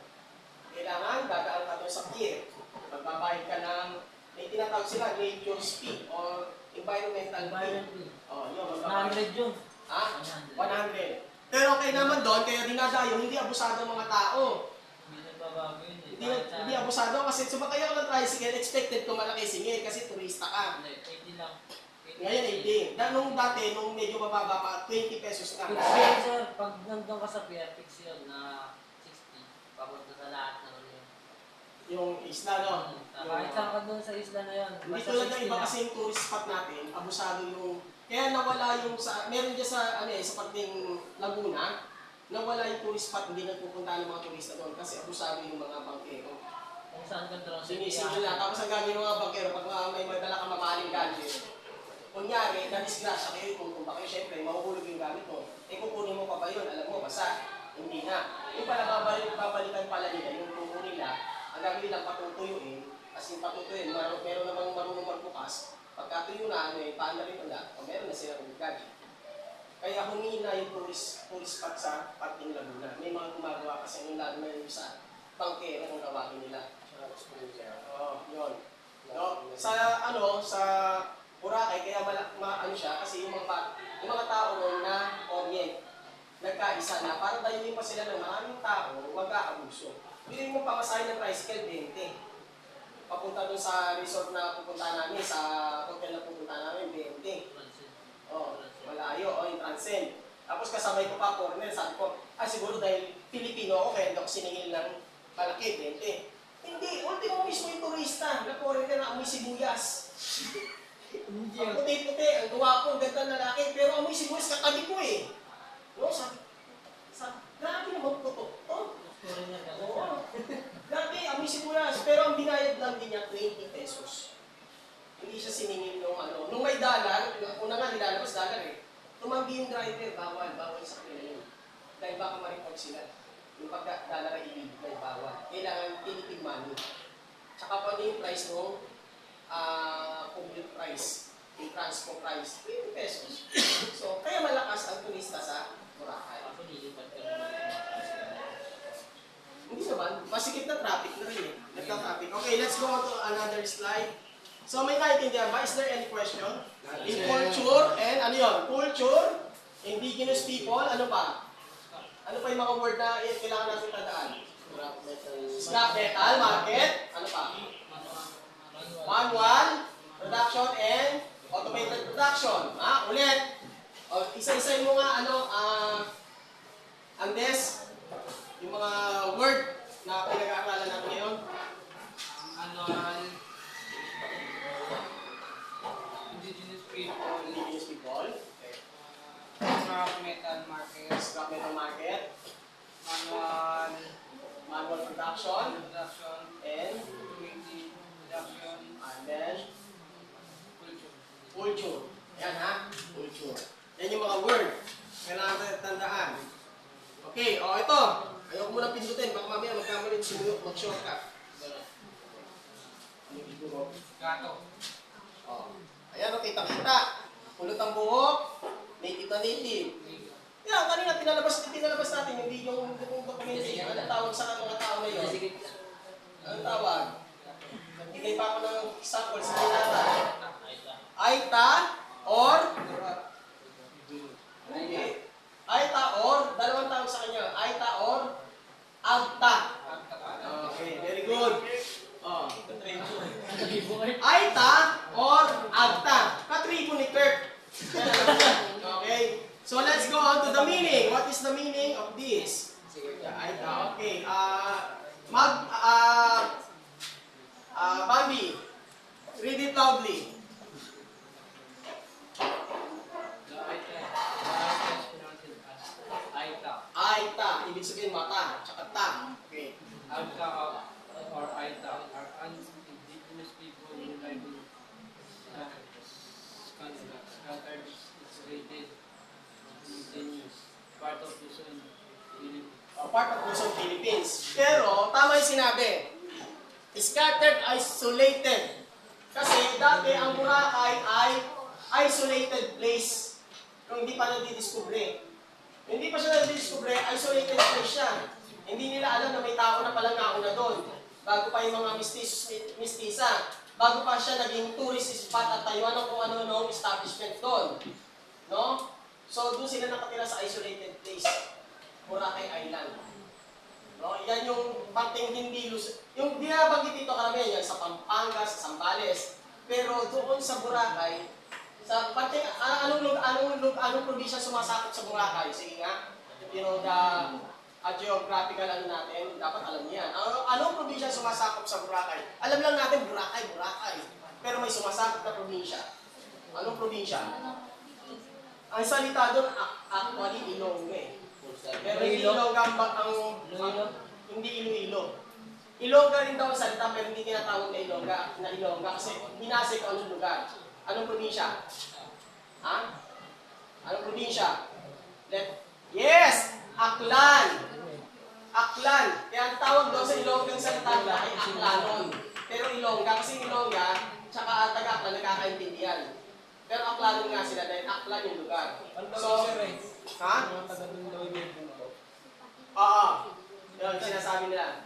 kailangan dadaan ka doon sa pier. Magbabayad ka ng, may tinatawag sila, nature's fee or environmental fee. Oh, yun, magbabayad. 100 yun. Ha? 100. Pero kaya naman doon, kaya dinadayo, hindi abusado ang mga tao. Hindi nagbabago yun eh. Hindi abusado kasi sumakay ako ng tricycle, expected ko malaki singil kasi turista ka. Hindi, 80 lang. Ngayon, hindi. Nung dati, nung medyo mababa pa, 20 pesos na. Fix yun, sir. Pag nandun ka sa pier, fix yun na 60. Papunta sa lahat ng yun. Yung isla, no? Kahit saan ka doon sa isla na yun. Hindi basta tulad ng 60 iba lang. kasi yung tourist spot natin, abusado yung... Kaya nawala yung sa... Meron dyan sa, sa parting Laguna, nawala yung tourist spot, hindi nagpupunta ng mga turista doon kasi abusado yung mga bangkero. Kung saan ka doon. Sinisingil na. Tapos ang gagawin ng mga bangkero, pag may madala ka mamahaling gadget, kunyari, na-disgrasya kayo, kung kayo, syempre, mahuhulog yung gamit mo. Eh, kukunin mo pa ba yun? Alam mo, basta, hindi na. Yung pala, babalikan pala nila, yung tubo nila, ang gagawin lang patutuyuin, kasi yung patutuyuin, meron namang marunong magbukas, pagkatuyo na, paano rin ulit, o meron na silang gadget. Kaya humina yung tourist spot sa parting Laguna. May mga gumagawa kasi yung lalo na yung sa bangkero kung tawagin nila. Oo, yun. No? Sa Boracay, kaya ano siya, kasi yung mga tao noon na orient, nagkaisa na, parang dahil pa sila ng maraming tao, mag-aabuso. Hindi mo pamasahin ng tricycle, 20. Papunta doon sa resort na pupunta namin, sa hotel na pupunta namin, 20. Oh, malayo, yung transcend. Tapos kasabay ko pa, corner, sabi ko, siguro dahil Pilipino ako, kaya hindi ako siningil ng malaki, 20. Hindi, ultimo mismo yung turista, na-corner na amoy sibuyas. Ang puti-puti, ang guwapo, ang ganda ng lalaki, pero amoy sibuyas katabi ko eh. No, sabi, grabe naman po to. Oo. Grabe, amoy sibuyas, pero ang binayad lang din niya, 20 pesos. Hindi siya siningil nung may dollar, una nga nilalabas dollar eh. Tumanggi yung driver, bawal sa kanila yun. Dahil baka maripag sila. Yung pagka-dollar ay ibigay, bawal. Kailangan Philippine money. Tsaka pa yung price nung public price, yung transport price, 20 pesos. So, kaya malakas ang turista sa Boracay. Hindi naman, masikip na traffic na rin eh. Nagka-traffic. Okay, let's go on to another slide. So, may naintindihan ba? Is there any question? In culture, and ano yun? Culture, indigenous people, ano pa? Ano pa yung mga word na kailangan natin tandaan? Scrap metal, market, ano pa? Manual, production, and automated production. Ulit. O, isa-isa mo nga, Andes, yung mga word na pinag-aaralan natin ngayon. Manual, indigenous people, Okay. scrap metal market, Scrap metal market, manual production, and then culture. Yan culture. Yan yung mga word. Kailangan natin tandaan. Okay, ito. Ayoko muna pindutin. Baka mamaya magkamali sumuyok, mag-shortcut. gato. Ayan, kita-kita. Pulot ang buhok. Native na native. Yan, kanina pinalabas natin yung video yung documentary. Anong tawag sa mga tao na yun? Anong tawag? Nagbigay pa ako ng example sa kanata. Aita or Aita or dalawang tawag sa kanya. Aita or Agta. Okay, very good. Aita or Agta. Katribo ni Kirk. Okay. So let's go on to the meaning. What is the meaning of this? Aita. Okay. Bambi, read it loudly. Aita, ibig sabihin mata, tsaka ta. Okay. Agta or Aita are indigenous people who live in scattered, isolated, indigenous, part of Luzon, Philippines. Part of Luzon, Philippines. Pero, tama yung sinabi. Scattered, isolated. Kasi dati ang Boracay ay isolated place. Kung hindi pa nadidiskubre. Hindi pa siya nadidiskubre, isolated place siya. Hindi nila alam na may tao na palang nauna doon. Bago pa yung mga mistisa. Bago pa siya naging tourist spot at Taiwan o kung ano-ano establishment doon. No? So, doon sila nakatira sa isolated place. Boracay Island. No? Yan yung parteng hindi yung binabanggit dito karamihan yan sa Pampanga, sa Zambales. Pero doon sa Boracay, sa parteng, anong probinsya sumasakop sa Boracay? Sige nga, you know, geographical ano natin, dapat alam niyan. Anong probinsya sumasakop sa Boracay? Alam lang natin, Boracay. Pero may sumasakop na probinsya. Anong probinsya? Ang salita doon, actually, Ilonggo eh. Pero hindi Ilongga hindi Iloilo. Ilongga rin daw ang salita, pero hindi tinatawag na Ilongga kasi hinasik ko anong lugar. Anong probinsya? Ha? Anong probinsya? Yes! Aklan! Kaya ang tawag daw sa Ilonggang salita nila ay Aklanon. Pero Ilongga, kasi Ilongga, tsaka Taga-Aklan nagkakaintindihan. Pero Aklanon nga sila dahil Aklan yung lugar. So, ha? Oo. Yun, sinasabi nila.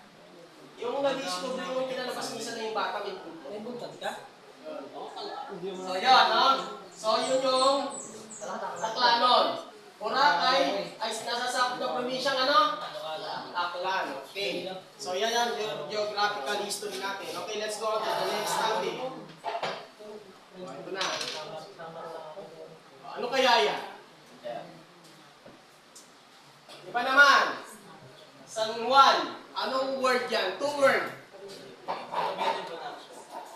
Yung na-discover yung pinalabas minsan na yung bata, may punto. May buntot ka? So, yun, no? So, yun yung Aklanon. Boracay ay nasasakop ng probinsyang ano? Aklan. Okay. So, yan ang geographical history natin. Okay, let's go on to the next topic. Ito na. Ano kaya yan? Iba naman. San Juan. Anong word yan? 2 word.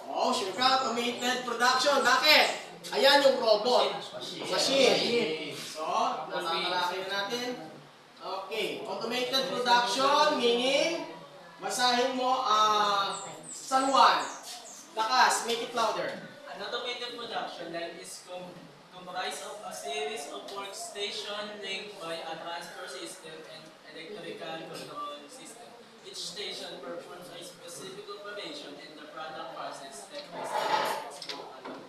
Oh, sure ka. Automated production. Bakit? Ayan yung robot. Machine. So, nakakalaki na natin. Okay. Automated production meaning basahin mo San Juan. Lakas. Make it louder. An automated production line is comprised of a series of workstation linked by a transfer system and electrical control system. Each station performs a specific operation in the product process step by step along the line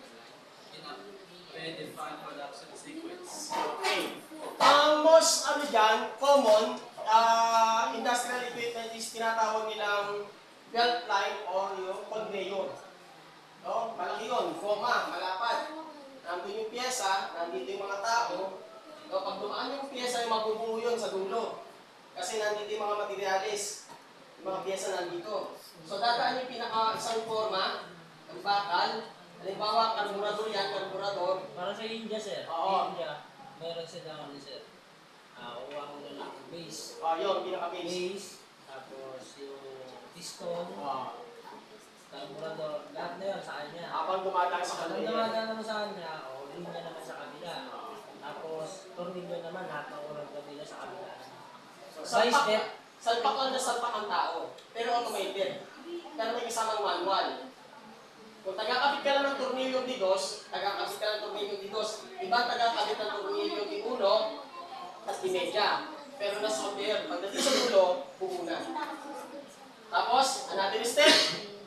in a predefined production sequence. Okay. Ang most common industrial equipment is tinatawag nilang belt line or yung conveyor. No? Malaki yun, malapad. Nandun yung pyesa, nandito yung mga tao. No? Pag dumaan yung pyesa, yung mabubuo yun sa dulo. Kasi nandito yung mga materialis. Yung mga pyesa nandito. So dadaan yung isang forma, ang bakal. Halimbawa, karburador yan, karburador. Para sa India, sir. Oo. India, meron sila ano, sir. Kuha mo na lang yung base. Yung pinaka-base. Base, tapos yung piston, carburetor, lahat na yun sa kanya. Habang dumadaan sa Ang kanila. dumadaan naman sa kanya, linya naman sa kabila. Tapos, tornilyo naman, lahat ng urang kabila sa kabila. By step, Salpak lang na salpak ang tao, pero automated. Pero may kasamang manual. Kung tagakabit ka lang ng tornilyo di dos, tagakabit ka ng tornilyo di dos, iba tagakabit ng tornilyo di uno, at di media. Pero nasa conveyor, pagdating sa dulo, buo na. Tapos, another step,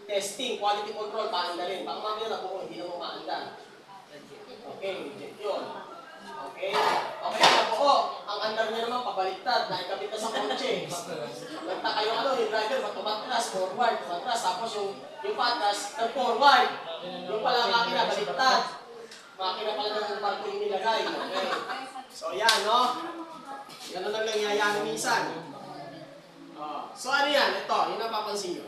testing, quality control, paandarin. Baka mamaya na buo, hindi na mo maandar. Okay, check yun. Okay? Okay, nabuo. Ang andar niya naman, pabaliktad, nakikabit na sa kotse. Nagtaka yung yung driver, matras, forward, matras, tapos yung patras, nag-forward. Yung pala makina, baliktad. Makina pala ng barko yung nilagay. Okay. So, yan, no? Ganun lang nangyayari minsan. So, ano yan? Ito, yung napapansin nyo.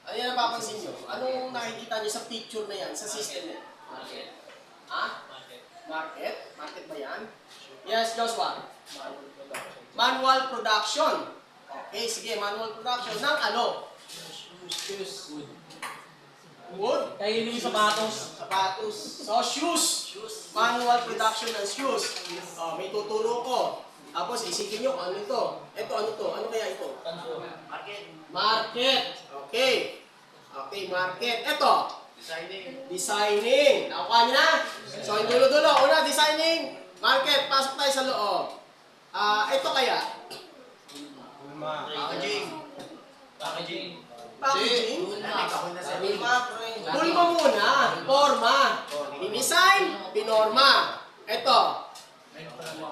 Ano yung napapansin nyo? Anong nakikita nyo sa picture na yan, sa system na yan? market. Ha? Market? Market ba yan? Yes, Joshua. Manual production. Okay, sige, manual production ng ano? Shoes. Wood? Kaya yun yung sapatos. Sapatos. So, shoes. Manual production ng shoes. May tuturo ko. Tapos, isipin nyo kung ano ito. Ito, ano to? Ano kaya ito? Market. Okay. Okay, market. Ito. Designing. Nakuha niyo na? So, yung dulo-dulo. Una, designing. Market. Pasok tayo sa loob. Ito kaya? Packaging. Packaging. Packaging. Pulma. Pulma muna. Forma. Dinisign, pinorma. Ito.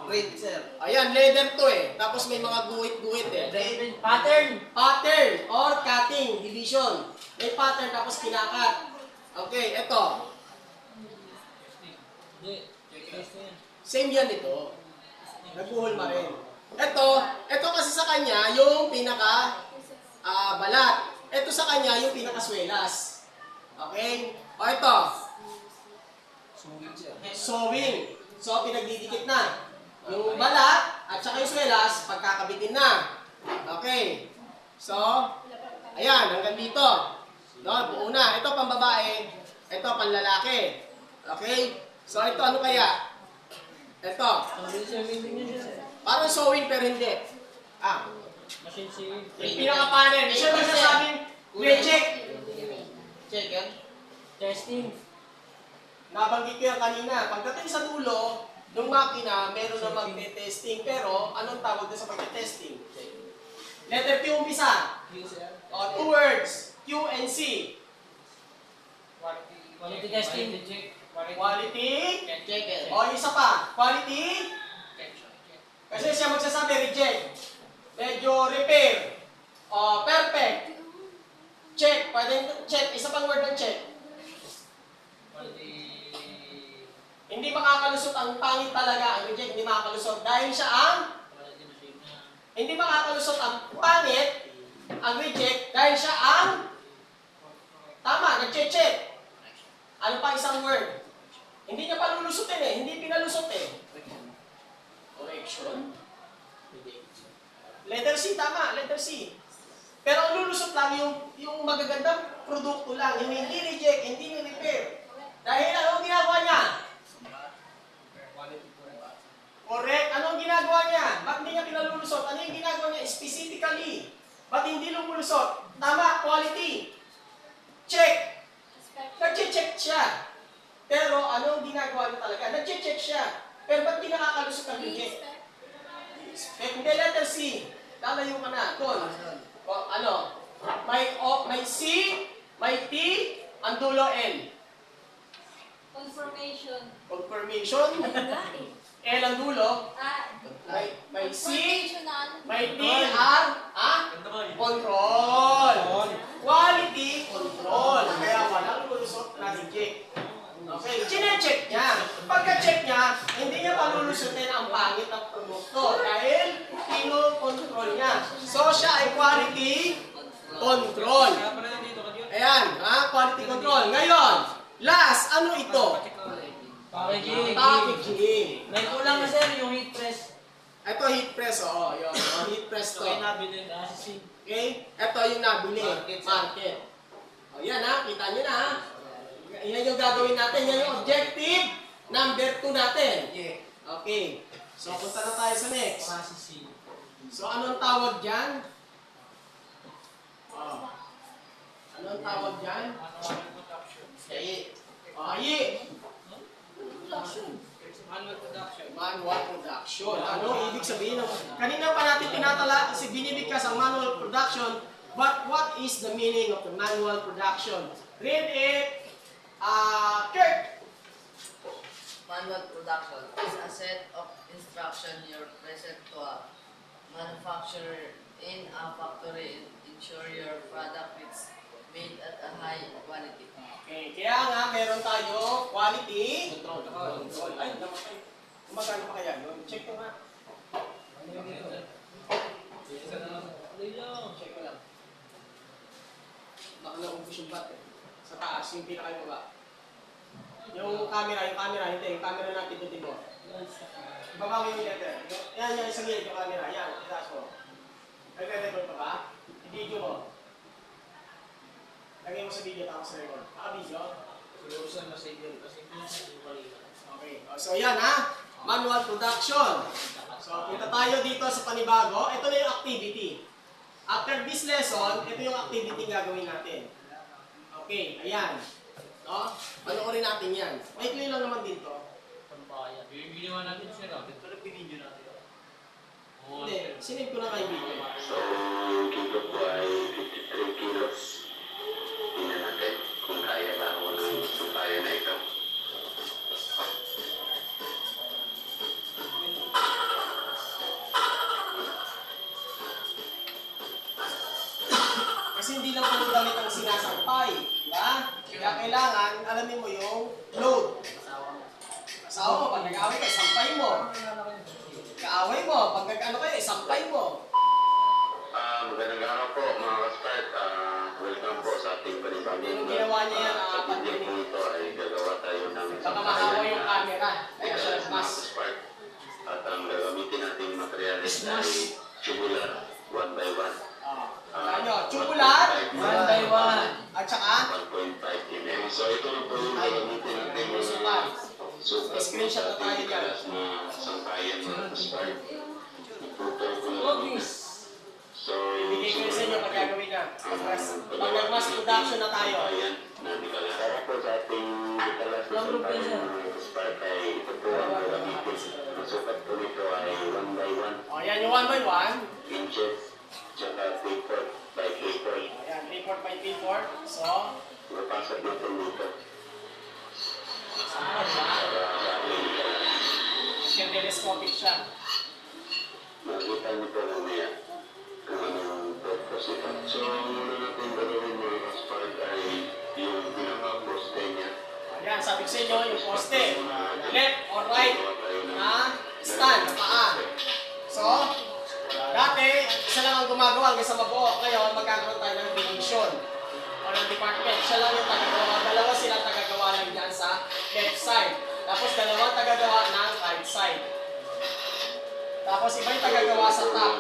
Print, sir. Ayan, leather to eh. Tapos may mga guhit-guhit eh. Pattern. Pattern or cutting, division. May pattern tapos kinakat. Okay, ito. Same yan ito. Nagbuhulma rin. Ito kasi sa kanya yung pinaka balat. Ito sa kanya yung pinaka swelas. Okay? O ito. Sewing. So, pinagdidikit na. Yung balat at saka yung swelas, pagkakabitin na. Okay. So, ayan, hanggang dito. No, buo na. Ito pang babae. Ito pang lalaki. Okay? So, ito ano kaya? Ito. Parang sewing pero hindi. Machine sewing. Yung pinaka-panel. Siya magsasabing, check. Check yan. Testing. Nabanggit ko yan kanina. Pagdating sa dulo, ng makina, meron na magte-testing. Pero, anong tawag doon sa pagte-testing? Letter Q umpisa. O, 2 words. Q and C. Quality testing. Quality. Check it. O, isa pa. Quality. Kasi siya magsasabi, reject. Medyo repair. O, perfect. Check. Pwede check. Isa pang word ng check. Hindi makakalusot ang pangit talaga. Ang reject, hindi makakalusot. Dahil siya ang hindi makakalusot ang pangit, ang reject, dahil siya ang tama, nag-check. Ano pa isang word? Hindi niya pa lulusutin eh. Hindi pinalusot eh. Correction. Letter C, tama. Letter C. Pero ang lulusot lang yung magagandang produkto lang. Yung hindi reject, hindi ni-repair. Dahil anong ginagawa niya? Correct. Anong ginagawa niya? Ba't hindi niya pinalulusot? Ano yung ginagawa niya specifically? Ba't hindi lumulusot? Tama, quality. Check. Nag-check siya. Pero anong ginagawa niya talaga? Nag-check siya. Pero ba't di nakakalusot ang reject? Hindi, letter C. Lalayo ka na. Doon. O, ano? May C, may T, ang dulo L. Confirmation. Confirmation. L ang dulo. May C, may T, R, control. Quality control. Kaya walang lulusot na reject. Okay, chine-check niya. Pagka-check niya, hindi niya palulusutin ang pangit ng produkto dahil kino-control niya. So, siya ay quality control. Ayan, quality control. Ngayon, last, ano ito? Packaging. Packaging. May kulang na sir yung heat press. Ito heat press, oo. Yun, heat press to. Okay, nabili na si Okay? Ito yung nabili. Market. O yan ha, kita nyo na ha. Yan yung gagawin natin. Yan yung objective number 2 natin. Okay. So, punta na tayo sa next. processing. So, anong tawag dyan? Anong tawag dyan? Ayi. Manual production. Manual production. Ano ibig sabihin? Kanina pa natin tinatala kasi binibigkas ang manual production. But what is the meaning of the manual production? Read it. Kurt. Manual production is a set of instructions you're present to a manufacturer in a factory and ensure your product is made at a high quality. Okay, kaya nga meron tayo quality control. Ay, namatay. Kumagano pa kaya yun? Check ko nga. Check ko lang. Baka naubos yung bat eh. Sa taas, yung pinakaiba. Yung camera, hindi. Yung camera natin ito, tibo. Ibaba mo yung letter. Yan, isang gilid yung camera. Yan, itaas mo. Nag-record pa ba? I-video mo. Lagay mo sa video tapos sa record. Naka-video? Solution na sa iyo kasi hindi Okay. So yan ha. Manual production. So punta tayo dito sa panibago. Ito na yung activity. After this lesson, ito yung activity gagawin natin. Okay. Ayan. No? Panoorin natin yan. May clue lang naman dito. Pambayan. Ginawa natin sir. Ito na pinidyo natin. Hindi. Sinip ko na kay video. lang puro damit ang sinasampay. Diba? Kaya kailangan, alamin mo yung load. Asawa mo, pag nag-away ka, sampay mo. Kaaway mo, pag nag-ano kayo, sampay mo. Magandang araw po mga ka-start. Welcome po sa ating panibagong Yung ginawa niya yan, Sa video pandemic. po ito ay gagawa tayo ng Baka mahawa yung camera. Kaya siya nagmas. Spark. At ang gagamitin nating materialis ay tubular 1 by 1. Alam nyo, tubular, 1 by 1. at saka, 1.5 mm. So ito na po yung gagamitin natin mga sukat. sukat Screenshot na tayo dyan. na sangkayan mga ka-start. Iputol ko na Obvious. So, Ibigay ko yun sa inyo pag gagawin na. Pag nag-mass production na tayo. Para po sa ating detalas na sampayan ng spark ay ito po ang gagamitin. Ang sukat po nito ay 1 by 1 O, yan yung 1 by 1. inches tsaka 3/4 by 3/4. Ayan, 3/4 by 3/4. So, Napasok natin dito. saan ba? Para sa ating detalas. Yung telescopic siya. Makikita niyo po mamaya kung anong purpose ito. So, ang muna natin gagawin mga spark ay yung pinaka-poste niya. Ayan, sabi ko sa inyo, yung poste. Left or right na stand, na paa. So, dati, isa lang ang gumagawa hanggang sa mabuo. Ngayon, magkakaroon tayo ng division o ng department. Siya lang yung tagagawa. Dalawa sila tagagawa lang dyan sa left side. Tapos dalawang tagagawa ng right side. Tapos iba yung tagagawa sa top.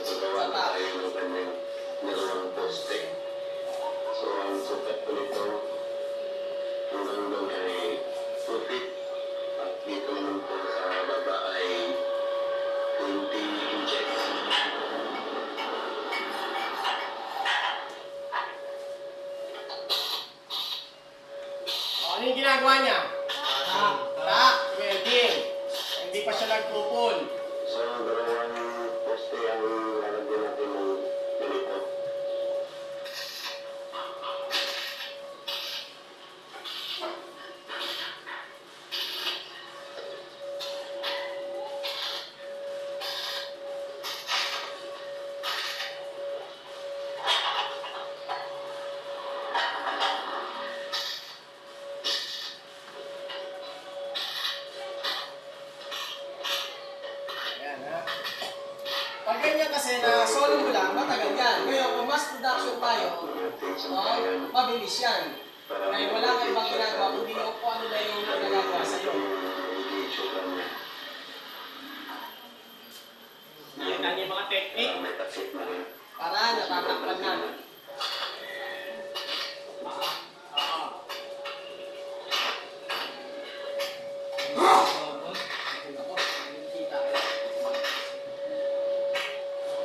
Paggawa na tayo ng kanyang dalawang poste. So, ang sukat po nito hanggang doon ay 2 feet. At dito naman po sa baba ay 20 inches. O, ano yung ginagawa niya? Welding. Hindi pa siya nagpupul. So, dalawang poste ang lalagyan natin ng ganito. Ayan, ha? Pag ganyan kasi na solo mo lang, matagal yan. Ngayon, kung mass production tayo, mabilis yan. Ngayon, wala kang ibang ginagawa, kundi yung kung ano na yung nagagawa sa'yo. Nakita niyo yung mga technique para natatakpan na.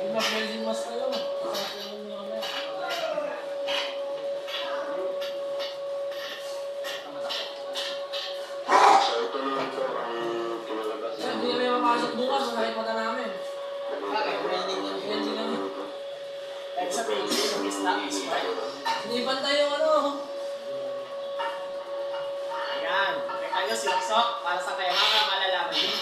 Yung mag-welding mas kayo. Kasama nyo kami. So, ito naman po ang kinalabas Sir, hindi kami mapasok bukas. Malaki pa na namin. Bakit? Welding kami. Like sa page, yung stock is right. Hindi pantay yung ano. Ayan. Kita nyo, sinuksok para sa kaya malalaman yun.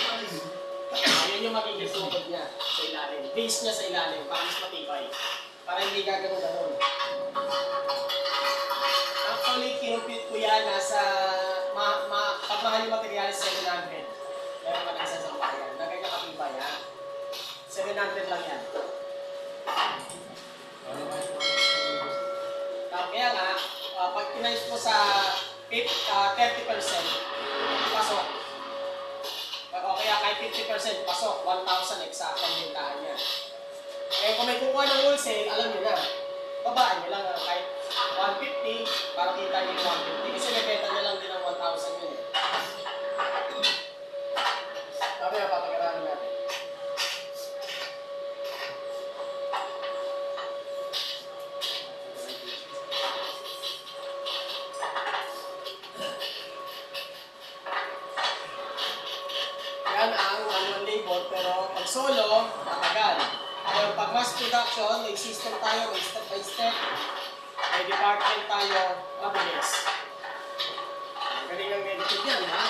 Yun yung magiging sukod niya sa ilalim. Base niya sa ilalim para mas matibay. Para hindi gagawin-gano'n. Actually, kinumpute ko yan nasa pagmahal yung materialis 700. Meron ka na isa sa bayan. Lagay ka katibay yan. 700 lang yan. Kaya nga, pag kinayos ko sa 30%, pasok. O kaya kahit 50%, pasok. 1,000 exact ang bintahan niya. Eh kung may kukuha ng wholesale, alam niyo na. Babaan niyo lang kahit 150 para kita niyo yung 150. Kasi may benta niya lang din ng 1,000 yun eh. Sabi na, papagaralan natin. Yan ang manual labor, pero pag solo, matagal. Ngayon, pag mass production, may system tayo, may step by step, may department tayo, mabilis. Galing ang medicine yan, ha?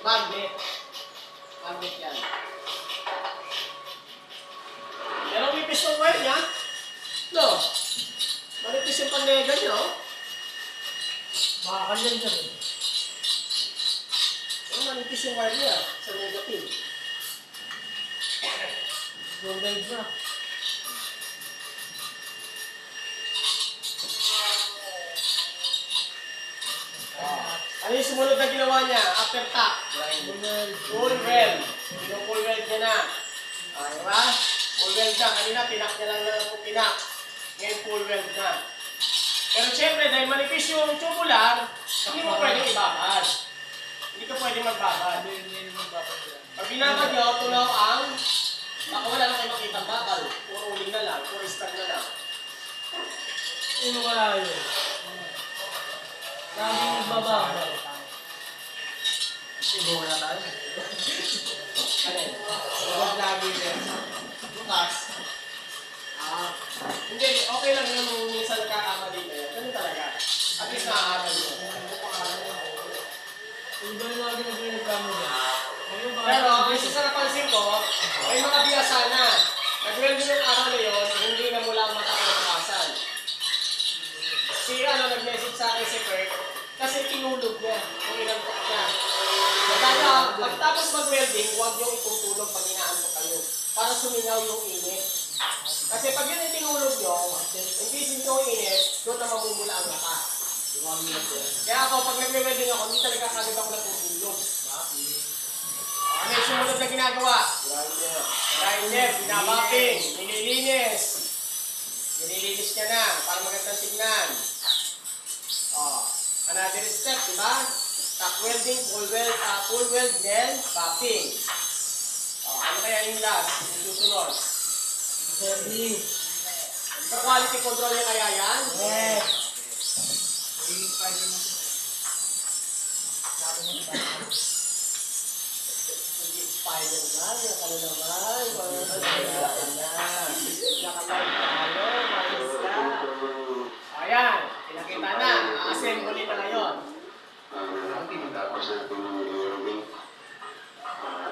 Magnet. Magnet yan. Pero may piston wire niya? No. ganyan, oh. Makakalyan dyan eh. Pero manipis yung wire niya sa negative. Yung guide na. Ano yung sumunod na ginawa niya after tap? Full weld. Full weld niya na. Diba? Full weld na. Kanina, pinak niya lang na pinak. Ngayon, full weld na. Pero syempre, dahil manipis yung tubular, hindi mo pwedeng ibabad. Hindi ka pwedeng magbabad. Pag binabad nyo, tunaw ang baka wala na kayo makita bakal. Puro uling na lang. Puro stag na lang. Ano kaya yun? Laging nagbababal. Ibo na tayo. Ano yun? Huwag lagi din. Bukas. Hindi, okay lang yun nung minsan nagkakamali na yan. Ganun talaga. At least nakakabal mo. Yung gano'n lagi nagre-reklamo niya. Pero, isa sa napansin ko, may mga biyasa na. Nag-weld yung araw na yun, hindi na mula ang matakalakasan. Si nag-message sa akin si Kurt, kasi tinulog niya, kung inantok niya. Kaya, pagtapos mag-welding, huwag yung itutulog pag inaantok kayo. Para sumingaw yung init. Kasi pag yun yung tinulog nyo, hindi sinto yung init, doon na mamumula ang laka. Kaya ako, pag nag-welding ako, hindi talaga kagad ako natutulog. Ano yung sumunod na ginagawa? Grinder, binabapping, nililinis. Nililinis niya na, para magandang tignan. Another step, di ba? Tack welding, full weld, then bapping. Ano kaya yung last? Yung susunod? Service. Sa quality control niya kaya yan? Yes. Spider-Man, yung ano naman, malis ka. Ayan, pinakita na, assembly na ngayon. Tapos natin yung i-welding,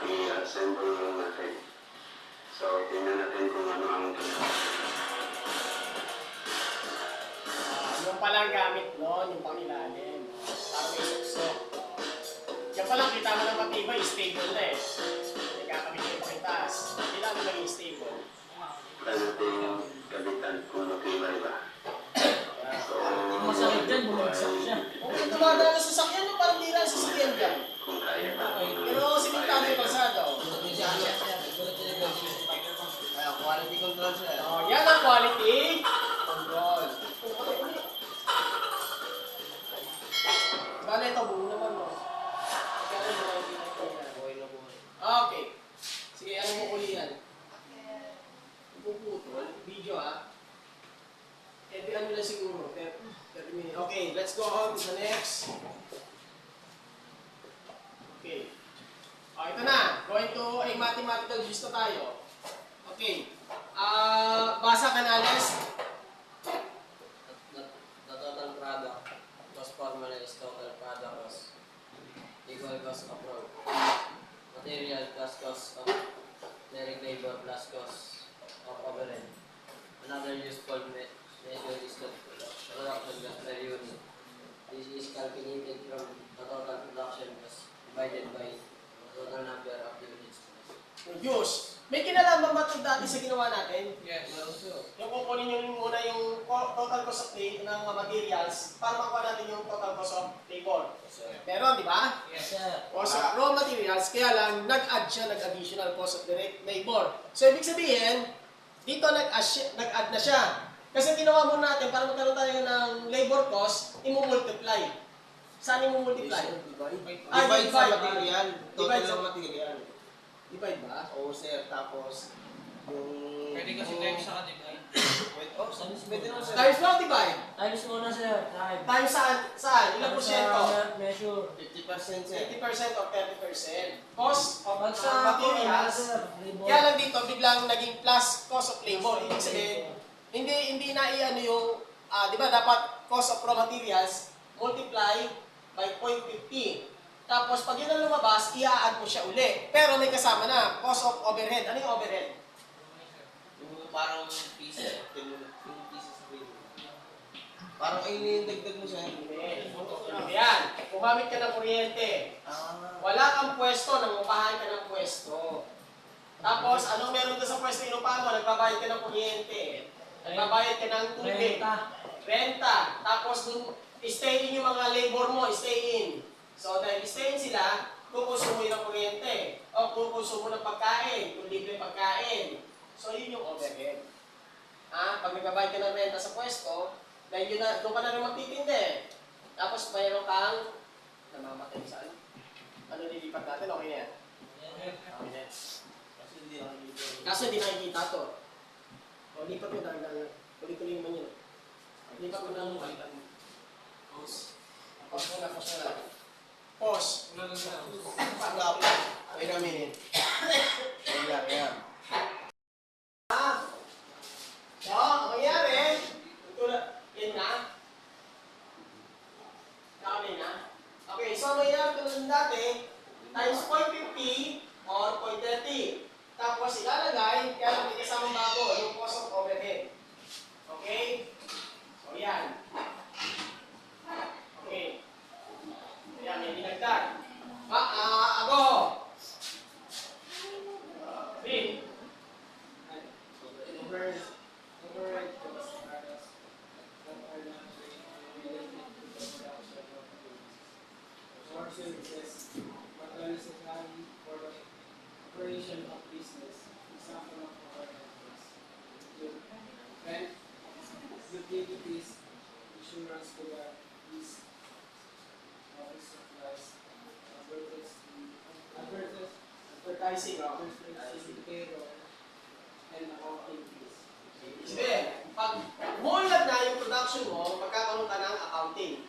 i-assemble lang natin. So, tingnan natin kung ano ang Yung palang gamit doon, yung pangilalim. Para may suksok. Yan palang kita mo ng matibay, stable na eh. Hindi kakabit yung pakitas. Hindi lang maging stable. natin kabitan kung matibay ba. So, Kung masakit dyan, bumagsak siya. Kung dumadaan sa sasakyan mo, parang di lang sa sasakyan dyan. kung kaya natin. Pero simentado yung kalsada. Kaya quality control siya. Yan ang quality control. Bale, ito, buo naman mo. Kaya ano mo Buhay na buhay. Okay. Sige, ano mo kulihan? Puputol. Video ano lang siguro. 30 minutes. Okay, let's go on to the next. Okay. Ito na. Going to a mathematical gist na tayo. Okay. Basa Canales. The total product cost formula is total product cost equal cost of raw material plus cost of direct labor plus cost of overhead. Another useful measure is the production cost per unit. This is calculated from the total production cost divided by the total number of units. Use. May kinalaman ba ito dati sa ginawa natin? Yes, also. Yung kukunin nyo muna yung total cost of labor ng materials para makuha natin yung total cost of labor. Meron, di ba? Yes. Cost of raw materials, kaya lang nag-add siya, nag-additional cost of direct labor. So, ibig sabihin, dito nag-add na siya. Kasi ginawa muna natin, para magkaroon tayo ng labor cost, i-multiply. Saan i-multiply? Divide sa material. Total Divide sa ng material. Divide ba? Oo sir, tapos yung... Pwede kasi tayo sa divide. Wait, oh, pwede naman sir. Times what divide? Times muna sir. Time. Times saan? Saan? Ilang porsyento? Measure. 50% sir. 80% or 30%. Cost of Pag sa materials. sir, labor. Kaya lang dito, biglang naging plus cost of labor. Ibig sabihin, hindi na iano yung, di ba dapat cost of raw materials multiply by 0.50. Tapos pag yun ang lumabas, i-add mo siya uli. Pero may kasama na, cost of overhead. Ano yung overhead? Yung parang piece, yung pieces sa video. Parang ayun yung dagdag mo sir. Ayan, gumamit ka ng kuryente. Wala kang pwesto, nangupahan ka ng pwesto. Tapos, anong meron doon sa pwesto inupahan mo? Nagbabayad ka ng kuryente. Nagbabayad ka ng tubig. Renta. Tapos, dun, stay in yung mga labor mo, stay in. So, dahil stay in sila, kukonsumo ng kuryente. O kukonsumo ng pagkain, kung libre pagkain. So, yun yung overhead. Pag nagbabayad ka ng renta sa pwesto, dahil yun na, doon ka na rin magtitindi. Tapos, mayroon kang namamatay sa ano? Ano nilipat natin? Okay na yan? Okay. Kaso hindi nakikita to. O, lipat mo dahil tuloy-tuloy naman yun. Lipat mo lang balikan mo. Pause. Pause mo na, pause na lang. Pause. Pag-up. Wait a minute. Ayan lang, ayan. So, ang mangyari, yan na. Nakabay na. Okay, so ang mangyari tulad ng dati, times 0.50 or 0.30. Tapos ilalagay, kaya lang may kasamang bago, yung cost of overhead. Okay? So, yan. Okay. Ayan, may dinagdag. Ako! Read. Overhead costs are those that are not related to the production of goods or services, but are necessary for the operation of business. Example of overhead costs include rent, utilities, insurance to the lease, office supplies, Advertising, payroll, and accounting fees. Sige, pag mulat na yung production mo, magkakaroon ka ng accounting.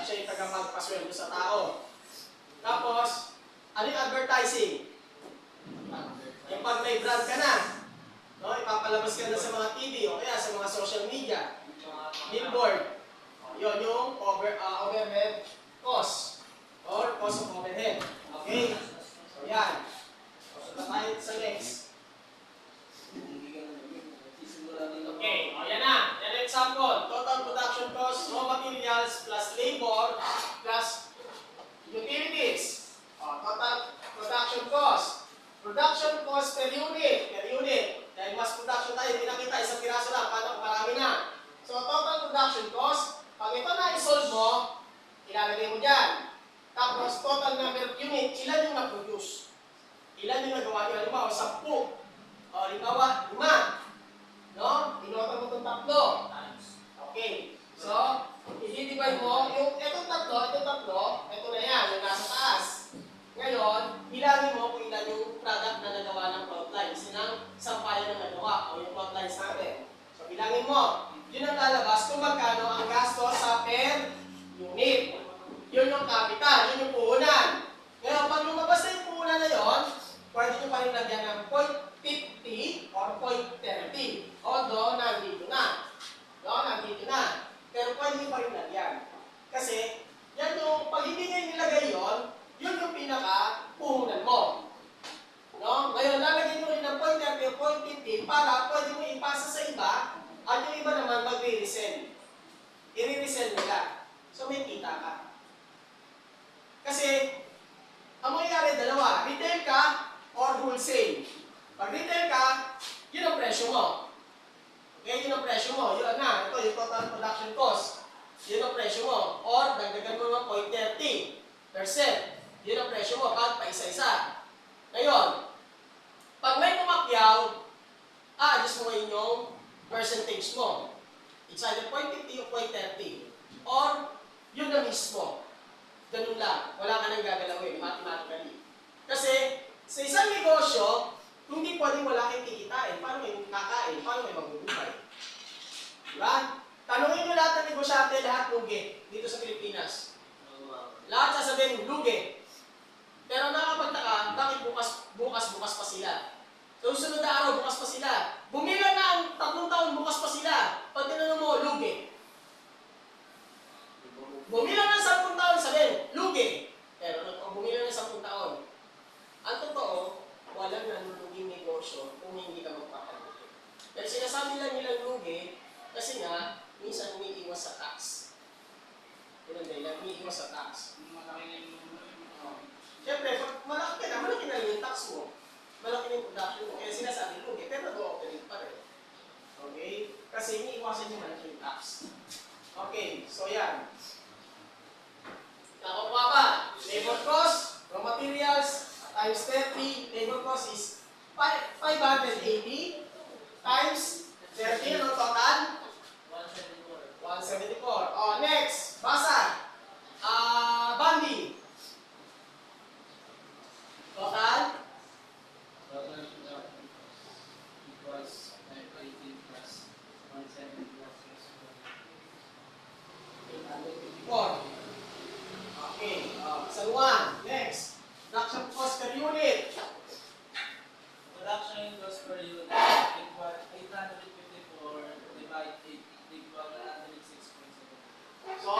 Siya yung tagapagpasweldo sa tao. Tapos, ano yung advertising? Yung pag may brand ka na, no, ipapalabas ka na sa mga TV o kaya sa mga social media, billboard. Yun yung overhead cost or cost of overhead. Okay? So, yan. So, tayo sa next. Okay, yan na. Yan ang example. Total production cost, raw materials plus labor plus utilities. Total production cost. Production cost per unit. Dahil mas production tayo, hindi nakita, isang piraso lang. Paano kung marami na? So, total production cost, pag ito na isolve mo, ilalagay mo dyan. Tapos, total number of unit, ilan yung na-produce? Ilan yung nagawa nyo? Halimbawa, 10. O, halimbawa, 5. No? Inota mo itong 3. Okay. So, i-divide mo, yung itong 3, ito na yan, yung nasa taas. Ngayon, bilangin mo kung ilan yung product na nagawa ng plotlines, ng sampayan na nagawa, o yung plotlines natin. So, bilangin mo. Yun ang lalabas kung magkano ang gasto sa per unit. Yun yung capital, yun yung puhunan. Ngayon, pag lumabas na yung puhunan na yun, pwede nyo pa rin lagyan ng 0.50 or 0.30. Although, nandito na. No, nandito na. Pero pwede nyo pa rin lagyan. Kasi, yan yung, pag hindi nyo nilagay yun, yun yung pinaka-puhunan mo. No? Ngayon, lalagyan nyo rin ng 0.30 o 0.50 para pwede mo ipasa sa iba at yung iba naman magre-resell. I-resell nila. So, may kita ka. Kasi, ang mangyayari dalawa, retail ka or wholesale. Pag retail ka, yun ang presyo mo. Okay, yun ang presyo mo. Yun na, ito yung total production cost. Yun ang presyo mo. Or, dagdagan mo ng 0.30%. Yun ang presyo mo, pag paisa-isa. Ngayon, pag may kumakyaw, adjust mo yung percentage mo. It's either 0.50 o 0.30. Or, yun na mismo. Ganun lang. Wala ka nang gagalawin, mathematically. Kasi, sa isang negosyo, hindi pwedeng wala kang kikitain. Paano may kakain? Paano may magbubuhay? Diba? Tanungin nyo lahat ng negosyante, lahat lugi dito sa Pilipinas. Lahat sasabihin, lugi. Pero nakapagtaka, bakit bukas pa sila? So, sunod na araw, bukas pa sila. Bumilang na ang 3 taon, bukas pa sila. Pag tinanong mo, lugi. Bumilang na 10 taon, sabihin, lugi. Pero kung bumilang na 10 taon, ang totoo, walang nanuluging negosyo kung hindi ka magpapalugi. Pero sinasabi lang nilang lugi, kasi nga, minsan umiiwas sa tax. Yun ang dahilan, umiiwas sa tax. Siyempre, pag malaki na yung tax mo. Malaki na yung production mo. Kaya sinasabi mo, pero nag-ooperate pa rin. Okay? Kasi iniiwasan yung malaki yung tax. Okay, so yan. Nakukuha pa. Labor cost, raw materials, times 30. Labor cost is 580 times 30. Ano total? 174. Oh, next. Basa. Bandi. Total? Total equals 580 plus 170 plus 854. Okay. San Juan. Next. Production cost per unit. production cost per unit equal 854 divide 8 equal 106.7. So,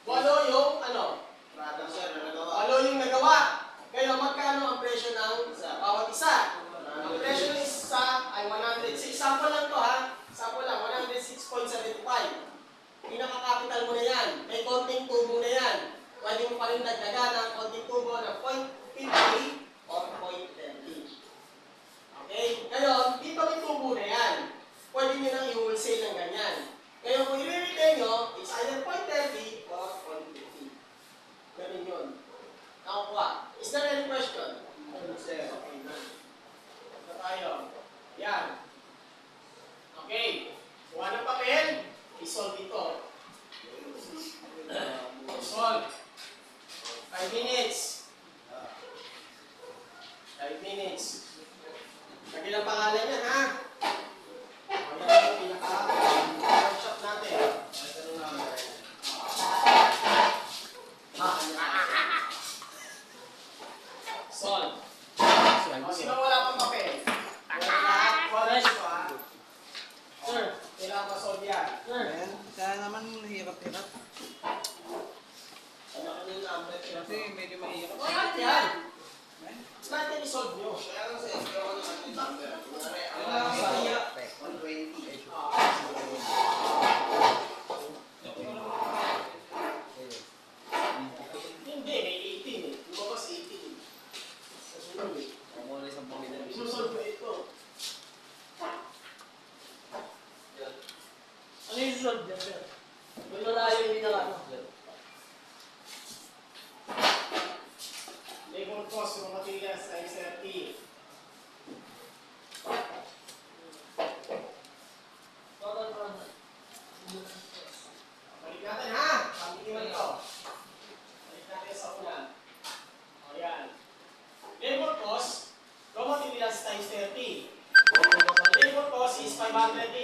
walo yung ano? Walo yung nagawa. Ngayon, magkano ang presyo ng bawat isa? Ang presyo ng isa ay 106. Sample lang to ha. Sample lang. 106.75. Pinaka-capital mo na yan. May konting tubo na yan. Pwede mo pa rin dagdagan ng konting tubo na 0.50 or 0.30. Okay? Ngayon, dito may tubo na yan. Pwede nyo nang i-wholesale ng ganyan. Ngayon, kung i-retail nyo, it's either 0.30 or 0.50. Ganun yun. Nakukuha. Is there any question? Okay, good. Ito tayo. Yan. Okay. Kuha ng papel. I-solve ito. Solve. 5 minutes. 5 minutes. Lagyan ang pangalan yan, ha? O, yan ang pinaka-workshop natin. Solve. O, sino wala pang papel? Wala lahat? Wala ito, ha? Sir, kailangan ma-solve yan. Sir. Kaya naman hirap-hirap. Ano ka yung number? Kasi medyo mahirap. Lahat yan. Lahat yan i-solve nyo. Kaya lang sa SPO ko naman yung number. Kunwari, ang Wala lagi sa iya. 120. Hindi, may 18 eh. Lumabas 18 eh. Kasunod eh. Isusolve mo ito. Ano yung solve dyan, sir? May malayo yung pinaka. Labor cost ng materials times 30. Total product. Balik natin ha. Pagkitiman ito. Balik natin sa ulan. O yan. Labor cost, raw materials times 30. Labor cost is 580